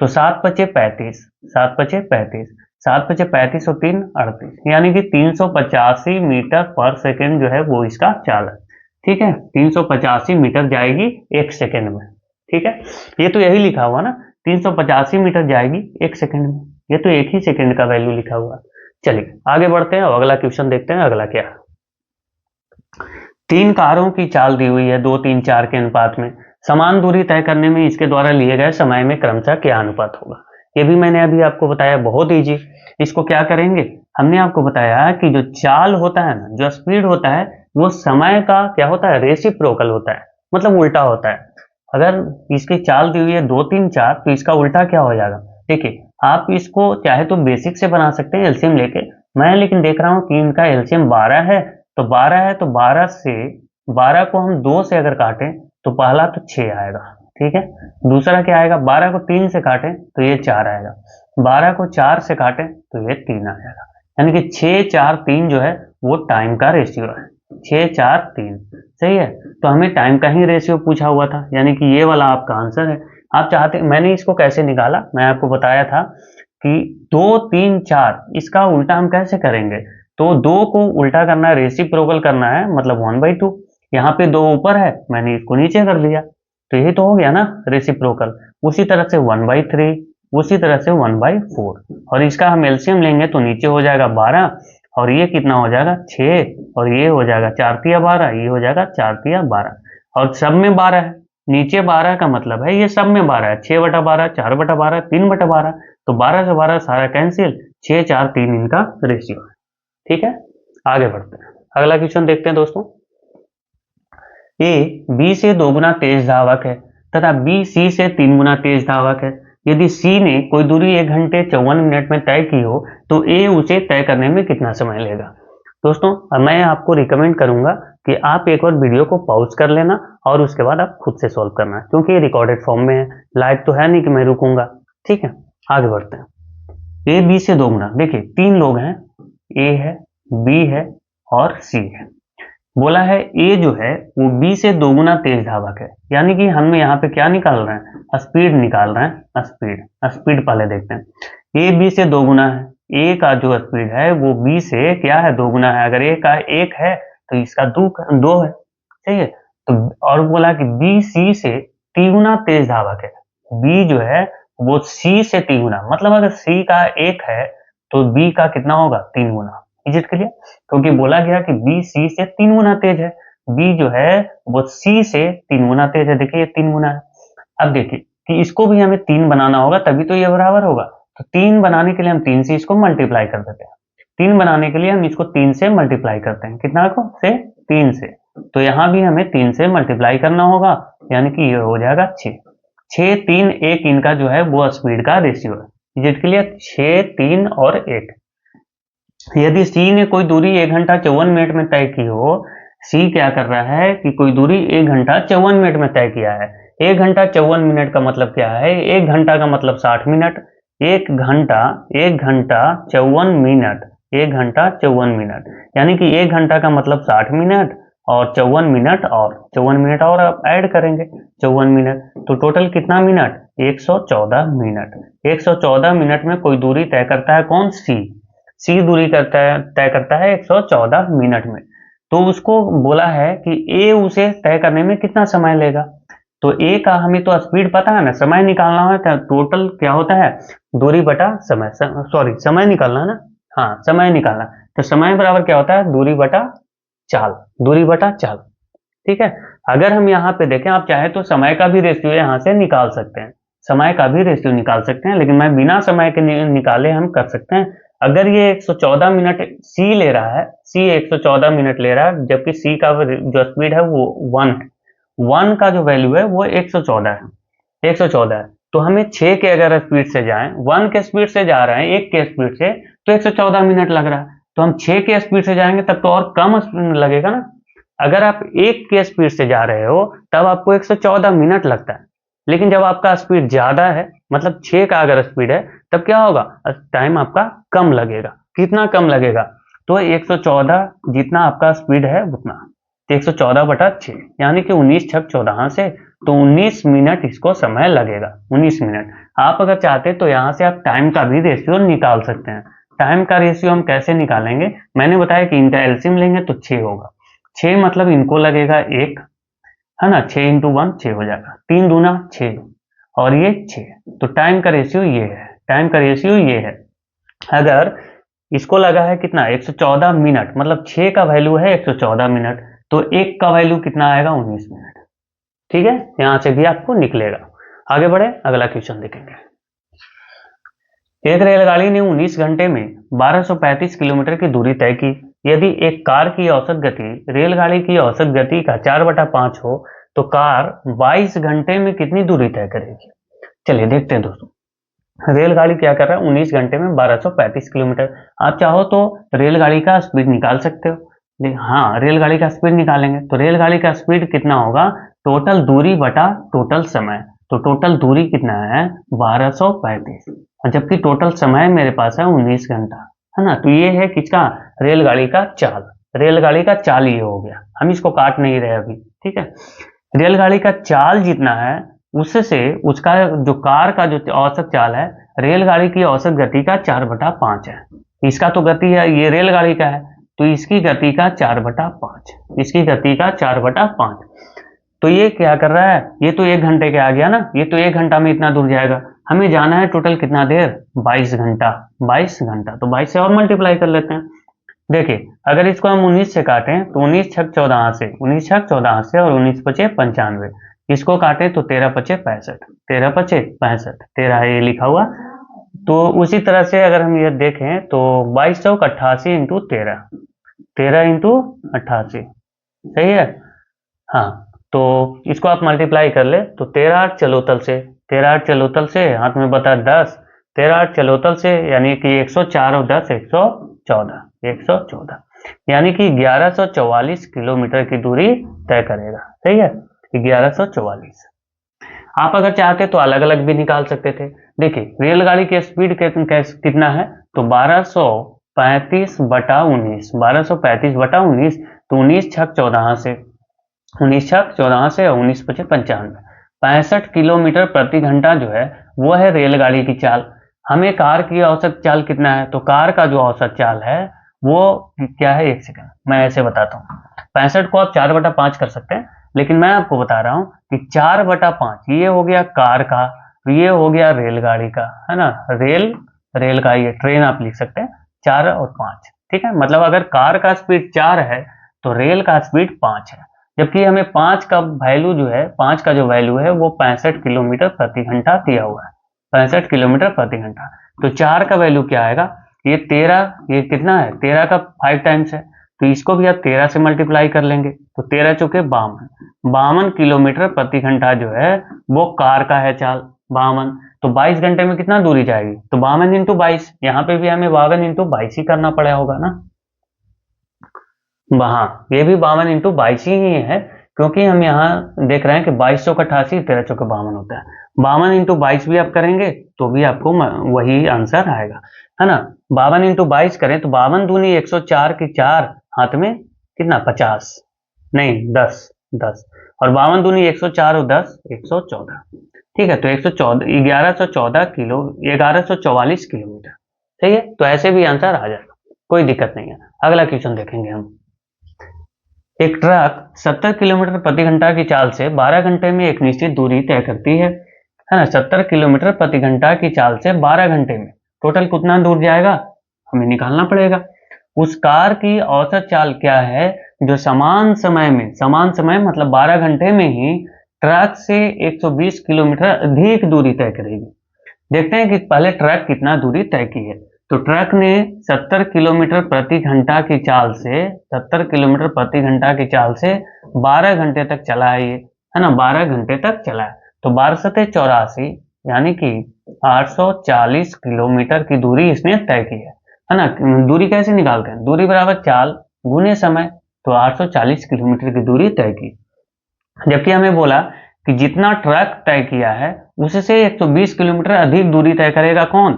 तो 7×5 = 35, 7×5 = 7×5 और 3 = 38, यानी कि 385 मीटर पर सेकेंड जो है वो इसका चाल है। ठीक है, 385 मीटर जाएगी 1 सेकेंड में। ठीक है, ये तो यही लिखा हुआ ना, 385 मीटर जाएगी 1 सेकेंड में, ये तो 1 ही सेकेंड का वैल्यू लिखा हुआ। चलिए आगे बढ़ते हैं और अगला क्वेश्चन देखते हैं। अगला क्या है, 3 कारों की चाल दी हुई है 2, 3, 4 के अनुपात में। समान दूरी तय करने में इसके द्वारा लिए गए समय में क्रमशः क्या अनुपात होगा। ये भी मैंने अभी आपको बताया, बहुत ईजी। इसको क्या करेंगे, हमने आपको बताया कि जो चाल होता है ना, जो स्पीड होता है, वो समय का क्या होता है, रेसिप्रोकल होता है, मतलब उल्टा होता है। अगर इसकी चाल दी हुई है 2, 3, 4, तो इसका उल्टा क्या हो जाएगा। देखिए, आप इसको चाहे तो बेसिक से बना सकते हैं एलसीएम लेके, मैं लेकिन देख रहा हूं कि इनका एलसीएम 12 है, तो 12 है तो 12 से 12 को हम 2 से अगर काटें तो पहला तो 6 आएगा। ठीक है, दूसरा क्या आएगा, 12 को 3 से काटें तो ये 4 आएगा, 12 को 4 से काटें तो ये 3 आ जाएगा। यानी कि 6, 4, 3 जो है वो टाइम का रेशियो है, 6, 4, 3। सही है, तो हमें टाइम का ही रेशियो पूछा हुआ था, यानी कि ये वाला आपका आंसर है। आप चाहते, मैंने इसको कैसे निकाला, मैं आपको बताया था कि 2, 3, 4 इसका उल्टा हम कैसे करेंगे। तो 2 को उल्टा करना है, रेसिप्रोकल करना है, मतलब 1/2। यहाँ पे 2 ऊपर है, मैंने इसको नीचे कर दिया, तो यही तो हो गया ना रेसिप्रोकल। उसी तरह से 1/3, उसी तरह से 1/4, और इसका हम एलसीएम लेंगे तो नीचे हो जाएगा 12, और ये कितना हो जाएगा 6, और ये हो जाएगा 4 तिया 12, ये हो जाएगा 4 तिया 12, और सब में 12 है, नीचे 12 का मतलब है ये सब में 12 है, 6/12, 4/12, 3/12, तो 12 से 12 सारा कैंसिल, 6, 4, 3 इनका रेशियो है। ठीक है, आगे बढ़ते हैं, अगला क्वेश्चन देखते हैं दोस्तों। ए बी से 2 गुना तेज धावक है तथा बी सी से 3 गुना तेज धावक है। यदि सी ने कोई दूरी 1 घंटे 54 मिनट में तय की हो तो ए उसे तय करने में कितना समय लेगा। दोस्तों मैं आपको रिकमेंड करूंगा कि आप एक बार वीडियो को पॉज कर लेना और उसके बाद आप खुद से सॉल्व करना, क्योंकि ये रिकॉर्डेड फॉर्म में है, लाइव तो है नहीं कि मैं रुकूंगा। ठीक है, आगे बढ़ते हैं। ए बी से 2 गुना, देखिए 3 लोग हैं, ए है, बी है और सी है। बोला है ए जो है वो बी से 2 गुना तेज धावक है, यानी कि हम यहाँ पे क्या निकाल रहे हैं, स्पीड निकाल रहे हैं। स्पीड पहले देखते हैं। ए बी से 2 गुना है, ए का जो स्पीड है वो बी से क्या है, 2 गुना है। अगर ए का 1 है तो इसका 2 है। सही है, तो और बोला कि बी सी से 3 गुना तेज धावक है। बी जो है वो सी से 3 गुना, मतलब अगर सी का 1 है तो बी का कितना होगा, 3 गुना। इज इट क्लियर, क्योंकि बोला गया कि बी सी से 3 गुना तेज है, बी जो है वो सी से 3 गुना तेज है। देखिए ये 3 गुना है। अब देखिए कि इसको भी हमें 3 बनाना होगा, तभी तो ये बराबर होगा। तो 3 बनाने के लिए हम 3 से इसको मल्टीप्लाई कर देते हैं। 3 बनाने के लिए हम इसको 3 से मल्टीप्लाई करते हैं, कितना को से 3 से, तो यहाँ भी हमें 3 से मल्टीप्लाई करना होगा, यानी कि ये हो जाएगा 6, 6, 3, 1 इनका जो है वो स्पीड का रेशियो है। इज इट क्लियर, 6, 3 और 1। यदि सी ने कोई दूरी 1 घंटा 54 मिनट में तय की हो, सी क्या कर रहा है कि कोई दूरी 1 घंटा 54 मिनट में तय किया है। 1 घंटा 54 मिनट का मतलब क्या है, 1 घंटा का मतलब 60 मिनट, 1 घंटा 54 मिनट, 1 घंटा 54 मिनट, यानी कि 1 घंटा का मतलब 60 मिनट और 54 मिनट, और 54 मिनट और आप ऐड करेंगे 54 मिनट, तो टोटल कितना मिनट, 114 मिनट। 114 मिनट में कोई दूरी तय करता है कौन, सी दूरी तय करता है 114 मिनट में। तो उसको बोला है कि ए उसे तय करने में कितना समय लेगा। तो ए का हमें तो स्पीड पता है ना, समय निकालना है, तो टोटल क्या होता है, दूरी बटा समय, सॉरी समय निकालना ना, हाँ समय निकालना, तो समय बराबर क्या होता है, दूरी बटा चाल, दूरी बटा चाल। ठीक है, अगर हम यहाँ पे देखें, आप चाहे तो समय का भी रेशियो यहाँ से निकाल सकते हैं, समय का भी रेशियो निकाल सकते हैं, लेकिन मैं बिना समय के निकाले हम कर सकते हैं। अगर ये 114 मिनट सी ले रहा है, सी 114 मिनट ले रहा है, जबकि सी का जो स्पीड है वो 1 है, 1 का जो वैल्यू है वो 114 है, 114 है। तो हमें 6 के अगर स्पीड से जाएं, 1 के स्पीड से जा रहे हैं 1 के स्पीड से, तो 114 मिनट लग रहा है। तो हम 6 के स्पीड से जाएंगे तब तो और कम लगेगा ना। अगर आप 1 के स्पीड से जा रहे हो तब आपको 114 मिनट लगता है, लेकिन जब आपका स्पीड ज्यादा है, मतलब 6 का अगर स्पीड है, तब क्या होगा, टाइम आपका कम लगेगा। कितना कम लगेगा, तो 114 जितना आपका स्पीड है उतना, 114/6, यानी कि 19 छक 14 से, तो 19 मिनट इसको समय लगेगा, 19 मिनट। आप अगर चाहते तो यहाँ से आप टाइम का भी रेशियो निकाल सकते हैं। टाइम का रेशियो हम कैसे निकालेंगे, मैंने बताया कि इनका एलसीएम लेंगे तो 6 होगा। 6 मतलब इनको लगेगा 1, है ना, 6 इंटू 1 6 हो जाएगा, 3 दूना 6 और ये 6। तो टाइम का रेशियो ये है, टाइम का रेशियो ये है। अगर इसको लगा है कितना 114 मिनट, मतलब 6 का वैल्यू है 114 मिनट, तो 1 का वैल्यू कितना आएगा 19 मिनट। ठीक है, यहां से भी आपको निकलेगा। आगे बढ़े, अगला क्वेश्चन देखेंगे। एक रेलगाड़ी ने 19 घंटे में 1235 किलोमीटर की दूरी तय की। यदि एक कार की औसत गति रेलगाड़ी की औसत गति का 4/5 हो तो कार 22 घंटे में कितनी दूरी तय करेगी। चलिए देखते हैं दोस्तों। रेलगाड़ी क्या कर रहा है, 19 घंटे में 1235 किलोमीटर। आप चाहो तो रेलगाड़ी का स्पीड निकाल सकते हो। हाँ, रेलगाड़ी का स्पीड निकालेंगे तो रेलगाड़ी का स्पीड कितना होगा, टोटल दूरी बटा टोटल समय। तो टोटल दूरी कितना है 1235, और जबकि टोटल समय मेरे पास है 19 घंटा, है ना। तो ये है किसका, रेलगाड़ी का चाल। रेलगाड़ी का चाल ये हो गया, हम इसको काट नहीं रहे अभी, ठीक है। रेलगाड़ी का चाल जितना है उससे उसका जो कार का जो औसत चाल है रेलगाड़ी की औसत गति का 4/5 है। इसका तो गति है, ये रेलगाड़ी का है तो इसकी गति का 4/5, इसकी गति का 4/5। तो ये क्या कर रहा है, ये तो 1 घंटे के आ गया ना, ये तो 1 घंटा में इतना दूर जाएगा। हमें जाना है टोटल कितना देर, 22 घंटा। 22 घंटा तो 22 से और मल्टीप्लाई कर लेते हैं। देखिए अगर इसको हम 19 से काटें तो 19 छक 14 से, 19 छक 14 से और 19 पचे 95, इसको काटे तो 13 पचे 65, 13 पचे 65, 13 ये लिखा हुआ। तो उसी तरह से अगर हम ये देखें तो 22 चौक 88 इंटू 13, 13 इंटू 88, सही है। हाँ, तो इसको आप मल्टीप्लाई कर ले तो 13 8 चलोतल से, 13 8 चलोतल से हाथ में बता 10, 13 8 चलोतल से यानी कि 104 और 10 114, 114 यानी कि 1144 किलोमीटर की दूरी तय करेगा। सही है, 1144। आप अगर चाहते तो अलग अलग भी निकाल सकते थे। देखिए रेलगाड़ी की स्पीड कितना है, तो 1235 बटा 19, 1235 बटा 19, तो 19 छक 14 से, 19 छक 14 से और 19 पचे 95, 65 किलोमीटर प्रति घंटा जो है वो है रेलगाड़ी की चाल। हमें कार की औसत चाल कितना है, तो कार का जो औसत चाल है वो क्या है, 1 सेकंड मैं ऐसे बताता हूँ। 65 को आप 4/5 कर सकते हैं, लेकिन मैं आपको बता रहा हूँ कि 4/5 ये हो गया कार का, ये हो गया रेलगाड़ी का, है ना। रेल का ये ट्रेन आप लिख सकते हैं 4 और 5, ठीक है। मतलब अगर कार का स्पीड 4 है तो रेल का स्पीड 5 है, जबकि हमें 5 का वैल्यू जो है, 5 का जो वैल्यू है वो 65 किलोमीटर प्रति घंटा दिया हुआ है, 65 किलोमीटर प्रति घंटा। तो 4 का वैल्यू क्या आएगा, ये 13, ये कितना है 13 का 5 टाइम्स है, तो इसको भी आप 13 से मल्टीप्लाई कर लेंगे तो 13 चौके 52, 52 किलोमीटर प्रति घंटा जो है वो कार का है चाल, 52। तो 22 घंटे में कितना दूरी जाएगी, तो 52 इंटू 22, यहाँ पे भी हमें 52 इंटू 22 ही करना पड़ा होगा ना। वहां ये भी 52 इंटू 22 ही है, क्योंकि हम यहाँ देख रहे हैं कि 22 चौक 88, 13 चौके 52 होता है। 52 इंटू 22 भी आप करेंगे तो भी आपको वही आंसर आएगा, है ना। 52 इंटू 22 करें तो 52 दूनी 104 की 4 हाथ में कितना 50, नहीं 10, 10 और 52 दूनी 104 और 10 114, ठीक है। तो 114 1114 किलो 1144 किलोमीटर, सही है। तो ऐसे भी आंसर आ जाएगा, कोई दिक्कत नहीं है। अगला क्वेश्चन देखेंगे हम। एक ट्रक 70 किलोमीटर प्रति घंटा की चाल से 12 घंटे में एक निश्चित दूरी तय करती है ना। 70 किलोमीटर प्रति घंटा की चाल से 12 घंटे में टोटल कितना दूर जाएगा हमें निकालना पड़ेगा। उस कार की औसत चाल क्या है जो समान समय मतलब 12 घंटे में ही ट्रक से 120 किलोमीटर अधिक दूरी तय करेगी। देखते हैं कि पहले ट्रक कितना दूरी तय की है। तो ट्रक ने 70 किलोमीटर प्रति घंटा की चाल से 70 किलोमीटर प्रति घंटा की चाल से 12 घंटे तक चला है, ये है ना, 12 घंटे तक चला है। तो 12 सते 84 यानी कि 840 किलोमीटर की दूरी इसने तय की है ना। दूरी कैसे निकालते हैं, दूरी बराबर चाल गुने समय, तो 840 किलोमीटर की दूरी तय की। जबकि हमें बोला कि जितना ट्रक तय किया है उससे 120 किलोमीटर अधिक दूरी तय करेगा कौन,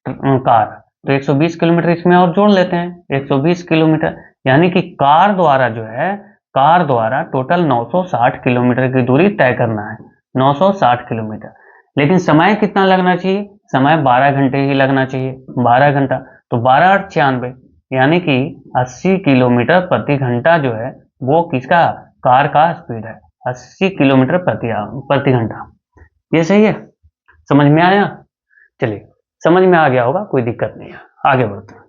कार। तो 120 किलोमीटर इसमें और जोड़ लेते हैं, 120 किलोमीटर यानी कि कार द्वारा जो है, टोटल 960 किलोमीटर की दूरी तय करना है, 960 किलोमीटर। लेकिन समय कितना लगना चाहिए, समय 12 घंटे ही लगना चाहिए, 12 घंटा। तो 12 और 96 यानी कि 80 किलोमीटर प्रति घंटा जो है वो किसका, कार का स्पीड है, 80 किलोमीटर प्रति घंटा। ये सही है, समझ में आया? चलिए, समझ में आ गया होगा, कोई दिक्कत नहीं है, आगे बढ़ते हैं।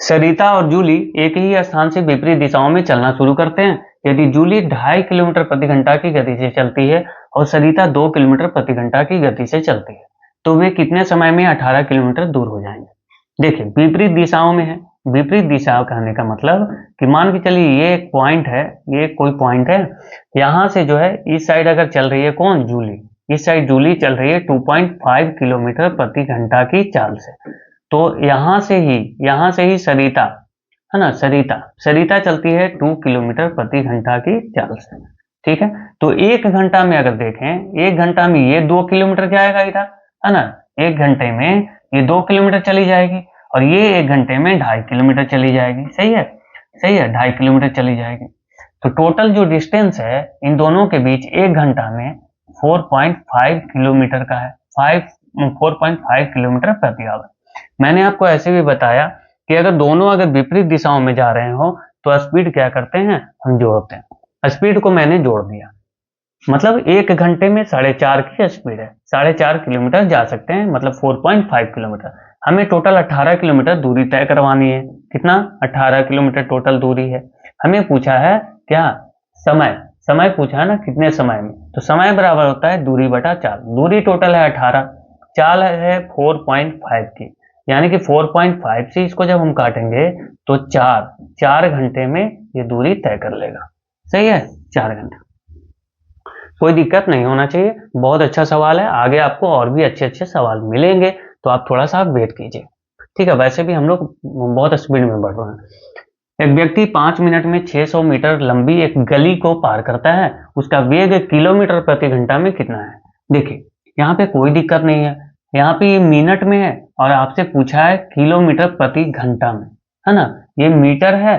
सरिता और जूली एक ही स्थान से विपरीत दिशाओं में चलना शुरू करते हैं। यदि जूली 2.5 किलोमीटर प्रति घंटा की गति से चलती है और सरिता 2 किलोमीटर प्रति घंटा की गति से चलती है, तो वे कितने समय में 18 किलोमीटर दूर हो जाएंगे? देखिए, विपरीत दिशाओं में है। विपरीत दिशा कहने का मतलब कि मान के चलिए ये एक पॉइंट है, ये कोई पॉइंट है, यहां से जो है इस साइड अगर चल रही है कौन, जूली, इस साइड जूली चल रही है 2.5 किलोमीटर प्रति घंटा की चाल से। तो यहां से ही सरिता है ना, सरिता चलती है 2 किलोमीटर प्रति घंटा की चाल से। ठीक है, तो 1 घंटा में अगर देखें, 1 घंटा में ये 2 किलोमीटर जाएगा इधर, है ना, 1 घंटे में ये 2 किलोमीटर चली जाएगी और ये 1 घंटे में 2.5 किलोमीटर चली जाएगी। सही है, 2.5 किलोमीटर चली जाएगी। तो टोटल जो डिस्टेंस है इन दोनों के बीच 1 घंटा में 4.5 किलोमीटर का है, 4.5 किलोमीटर प्रति आवर। मैंने आपको ऐसे भी बताया कि अगर विपरीत दिशाओं में जा रहे हो तो स्पीड क्या करते हैं, हम जोड़ते हैं। स्पीड को मैंने जोड़ दिया, मतलब 1 घंटे में 4.5 की स्पीड है, 4.5 किलोमीटर जा सकते हैं, मतलब 4.5 किलोमीटर। हमें टोटल 18 किलोमीटर दूरी तय करवानी है। कितना, 18 किलोमीटर टोटल दूरी है। हमें पूछा है क्या, समय पूछा है ना, कितने समय में, तो समय बराबर होता है दूरी बटा चाल। दूरी टोटल है 18, चाल है 4.5 की, यानी कि 4.5 से इसको जब हम काटेंगे तो 4 घंटे में ये दूरी तय कर लेगा। सही है, 4 घंटे, कोई दिक्कत नहीं होना चाहिए। बहुत अच्छा सवाल है, आगे आपको और भी अच्छे अच्छे सवाल मिलेंगे, तो आप थोड़ा सा वेट कीजिए। ठीक है, वैसे भी हम लोग बहुत स्पीड में बढ़ रहे हैं। एक व्यक्ति 5 मिनट में 600 मीटर लंबी एक गली को पार करता है, उसका वेग किलोमीटर प्रति घंटा में कितना है? देखिए, यहाँ पे कोई दिक्कत नहीं है, यहाँ पे ये मिनट में है और आपसे पूछा है किलोमीटर प्रति घंटा में, है ना। ये मीटर है,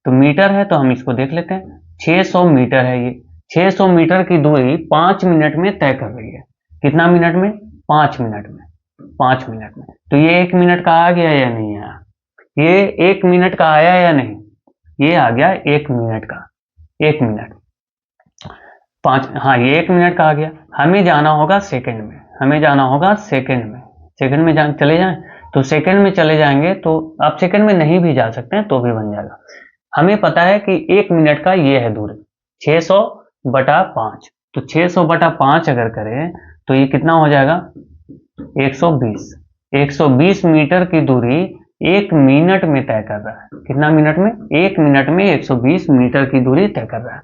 तो हम इसको देख लेते हैं। 600 मीटर है, ये 600 मीटर की दूरी 5 मिनट में तय कर रही है। कितना मिनट में? 5 मिनट में, 5 मिनट में। तो ये 1 मिनट का आ गया या नहीं आया? ये 1 मिनट का आया या नहीं? ये आ गया 1 मिनट का, 1 मिनट 5, हाँ ये 1 मिनट का आ गया। हमें जाना होगा सेकंड में, सेकंड में चले जाएं, तो सेकंड में चले जाएंगे तो आप सेकंड में नहीं भी जा सकते हैं तो भी बन जाएगा। हमें पता है कि 1 मिनट का ये है दूरी 600 बटा 5, तो 600 बटा 5 अगर करें तो ये कितना हो जाएगा, 120 मीटर की दूरी 1 मिनट में तय कर रहा है। कितना मिनट में? 1 मिनट में 120 मीटर की दूरी तय कर रहा है।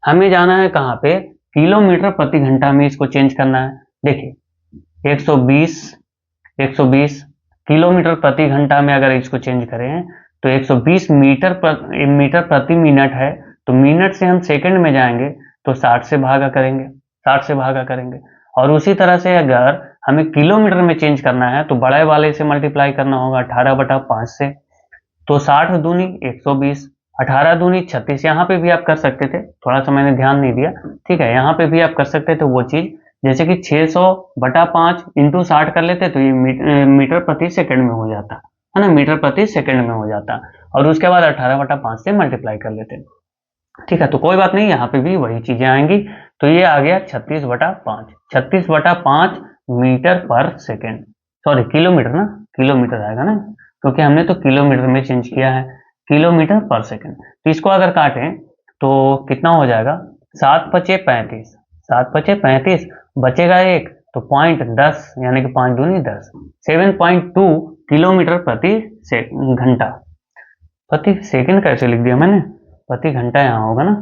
हमें जाना है कहाँ पे, किलोमीटर प्रति घंटा में इसको चेंज करना है। देखिए 120 किलोमीटर प्रति घंटा में अगर इसको चेंज करें तो 120 मीटर प्रति मिनट है, तो मिनट से हम सेकंड में जाएंगे तो 60 से भागा करेंगे। और उसी तरह से अगर हमें किलोमीटर में चेंज करना है तो बड़े वाले से मल्टीप्लाई करना होगा 18 बटा 5 से, तो 60 दूनी 120, 18 दूनी 36। यहाँ पे भी आप कर सकते थे, थोड़ा सा मैंने ध्यान नहीं दिया, ठीक है, यहाँ पे भी आप कर सकते थे वो चीज, जैसे कि 600 बटा 5 इंटू 60 कर लेते तो ये मीटर प्रति सेकंड में हो जाता है ना, मीटर प्रति सेकंड में हो जाता, और उसके बाद 18 बटा 5 से मल्टीप्लाई कर लेते। ठीक है, तो कोई बात नहीं, यहाँ पे भी वही चीजें आएंगी। तो ये आ गया 36 बटा 5 मीटर पर सेकेंड, सॉरी किलोमीटर ना, किलोमीटर आएगा ना, क्योंकि हमने तो किलोमीटर में चेंज किया है, किलोमीटर पर सेकेंड। तो इसको अगर काटें तो कितना हो जाएगा, 7 पचे 35, बचेगा 1 तो पॉइंट 10, यानी कि 5 दूनी 10, 7.2 किलोमीटर प्रति घंटा। प्रति सेकंड कैसे लिख दिया मैंने, प्रति घंटा यहाँ होगा ना,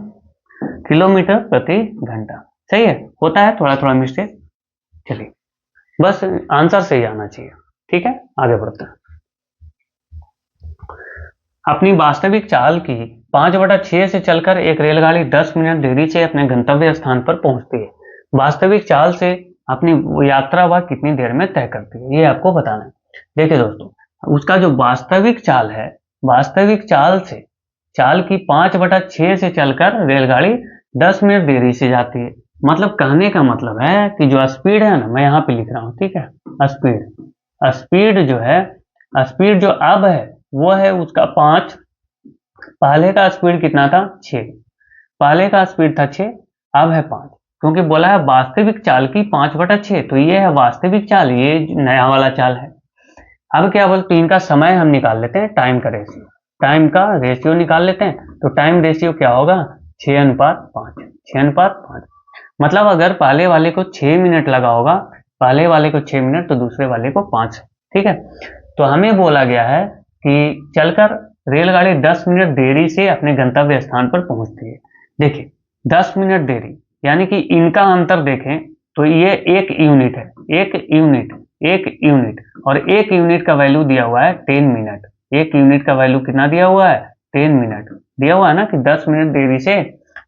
किलोमीटर प्रति घंटा। सही है, होता है थोड़ा थोड़ा मिस्टेक, चलिए बस आंसर सही आना चाहिए। ठीक है, आगे बढ़ते हैं। अपनी वास्तविक चाल की 5/6 से चलकर एक रेलगाड़ी 10 मिनट देरी से अपने गंतव्य स्थान पर पहुंचती है। वास्तविक चाल से अपनी यात्रा वह कितनी देर में तय करती है, ये आपको बताना है। देखिए दोस्तों, उसका जो वास्तविक चाल है, वास्तविक चाल से चाल की 5/6 से चलकर रेलगाड़ी 10 मिनट देरी से जाती है। मतलब कहने का मतलब है कि जो स्पीड है ना, मैं यहाँ पे लिख रहा हूँ, ठीक है, स्पीड स्पीड जो है, स्पीड जो अब है वो है उसका 5। पहले का स्पीड कितना था? 6। पहले का स्पीड था 6, अब है 5। क्योंकि बोला है वास्तविक चाल की 5/6, तो ये है वास्तविक चाल, ये नया वाला चाल है। अब क्या बोलते हैं, इनका समय हम निकाल लेते हैं, टाइम का रेशियो, टाइम का रेशियो निकाल लेते हैं। तो टाइम रेशियो क्या होगा? 6:5। 6:5 मतलब अगर पहले वाले को 6 मिनट लगा होगा, पहले वाले को 6 मिनट, तो दूसरे वाले को 5। ठीक है, तो हमें बोला गया है कि चलकर रेलगाड़ी 10 मिनट देरी से अपने गंतव्य स्थान पर पहुंचती है। देखिए 10 मिनट देरी, यानी कि इनका अंतर देखें तो ये 1 यूनिट है, 1 यूनिट और 1 यूनिट का वैल्यू दिया हुआ है 10 मिनट। 1 यूनिट का वैल्यू कितना दिया हुआ है? 10 मिनट दिया हुआ है ना, कि 10 मिनट देरी से,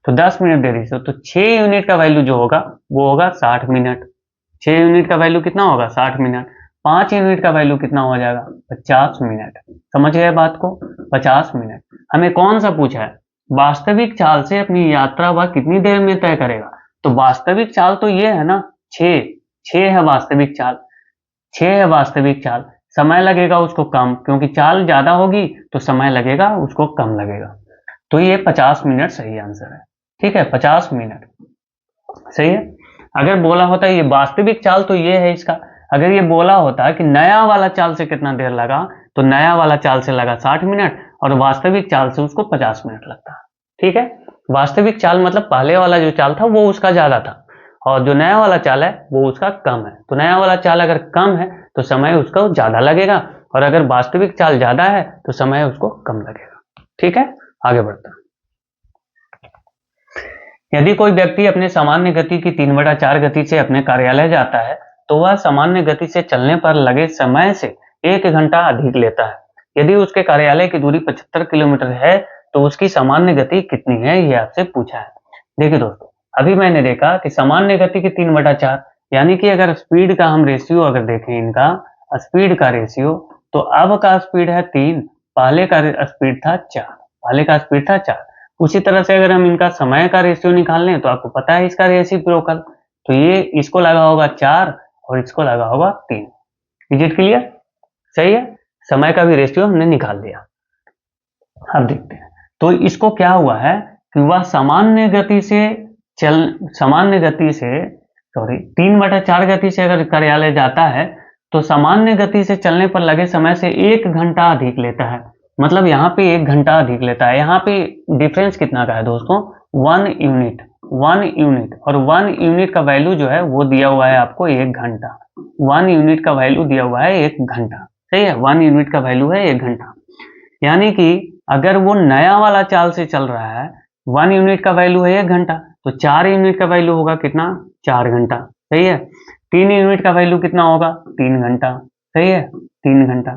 तो 10 मिनट देरी से, तो 6 यूनिट का वैल्यू जो होगा वो होगा 60 मिनट। 6 यूनिट का वैल्यू कितना होगा? 60 मिनट। 5 यूनिट का वैल्यू कितना हो जाएगा? 50 मिनट। समझ गए बात को? 50 मिनट। हमें कौन सा पूछा है? वास्तविक चाल से अपनी यात्रा वह कितनी देर में तय करेगा। तो वास्तविक चाल तो ये है ना, 6। 6 है वास्तविक चाल, 6 है वास्तविक चाल। समय लगेगा उसको कम, क्योंकि चाल ज्यादा होगी तो समय लगेगा उसको कम लगेगा। तो ये 50 मिनट सही आंसर है। ठीक है, 50 मिनट सही है। अगर बोला होता है ये वास्तविक चाल, तो ये है इसका। अगर ये बोला होता कि नया वाला चाल से कितना देर लगा, तो नया वाला चाल से लगा 60 मिनट और वास्तविक चाल से उसको 50 मिनट लगता। ठीक है, वास्तविक चाल मतलब पहले वाला जो चाल था वो उसका ज्यादा था, और जो नया वाला चाल है वो उसका कम है। तो नया वाला चाल अगर कम है तो समय उसका ज्यादा लगेगा, और अगर वास्तविक चाल ज्यादा है तो समय उसको कम लगेगा। ठीक है, आगे बढ़ते हैं। यदि कोई व्यक्ति अपने सामान्य गति की 3/4 गति से अपने कार्यालय जाता है, तो वह सामान्य गति से चलने पर लगे समय से 1 घंटा अधिक लेता है। यदि उसके कार्यालय की दूरी 75 किलोमीटर है, तो उसकी सामान्य गति कितनी है, ये आपसे पूछा है। देखिए दोस्तों, अभी मैंने देखा कि सामान्य गति की 3/4, यानी कि अगर स्पीड का हम रेशियो अगर देखें, इनका स्पीड का रेशियो, तो अब का स्पीड है 3, पहले का स्पीड था 4, पहले का स्पीड था 4। उसी तरह से अगर हम इनका समय का रेशियो निकाल लें, तो आपको पता है इसका रेसिप्रोकल, तो ये इसको लगा होगा 4 और इसको लगा होगा 3। Is it clear? सही है, समय का भी रेशियो हमने निकाल दिया। अब देखते हैं, तो इसको क्या हुआ है कि वह सामान्य गति से 3/4 गति से अगर कार्यालय जाता है, तो सामान्य गति से चलने पर लगे समय से 1 घंटा अधिक लेता है। मतलब यहाँ पे 1 घंटा अधिक लेता है। यहाँ पे डिफरेंस कितना का है दोस्तों? 1 यूनिट। 1 यूनिट और 1 यूनिट का वैल्यू जो है वो दिया हुआ है आपको 1 घंटा। 1 यूनिट का वैल्यू दिया हुआ है 1 घंटा। सही है, 1 यूनिट का वैल्यू है 1 घंटा। यानी कि अगर वो नया वाला चाल से चल रहा है, 1 यूनिट का वैल्यू है 1 घंटा, तो 4 यूनिट का वैल्यू होगा कितना? 4 घंटा। सही है। 3 यूनिट का वैल्यू कितना होगा? 3 घंटा। सही है, 3 घंटा।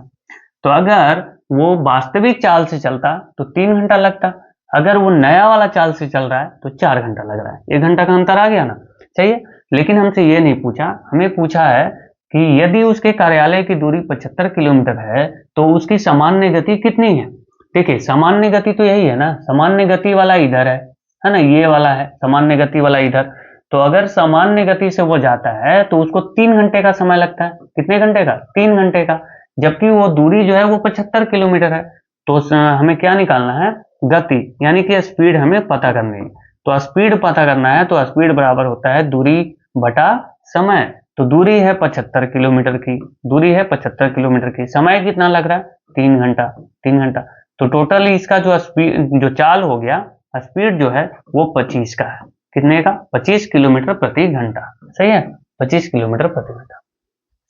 तो अगर वो वास्तविक चाल से चलता तो 3 घंटा लगता, अगर वो नया वाला चाल से चल रहा है तो 4 घंटा लग रहा है। 1 घंटा का अंतर आ गया ना। सही है, लेकिन हमसे ये नहीं पूछा, हमें पूछा है कि यदि उसके कार्यालय की दूरी 75 किलोमीटर है, तो उसकी सामान्य गति कितनी है। देखिए सामान्य गति तो यही है ना, सामान्य गति वाला इधर है ना, ये वाला है सामान्य गति वाला इधर। तो अगर सामान्य गति से वो जाता है तो उसको 3 घंटे का समय लगता है। कितने घंटे का? 3 घंटे का। जबकि वो दूरी जो है वो 75 किलोमीटर है। तो हमें क्या निकालना है? गति, यानी कि स्पीड हमें पता करनी है। तो स्पीड पता करना है, तो स्पीड बराबर होता है दूरी बटा समय। तो दूरी है 75 किलोमीटर की, दूरी है 75 किलोमीटर की, समय कितना लग रहा है? 3 घंटा। 3 घंटा। तो टोटल इसका जो स्पीड, जो चाल हो गया, स्पीड जो है वो 25 का है। कितने का? 25 किलोमीटर प्रति घंटा। सही है, 25 किलोमीटर प्रति घंटा।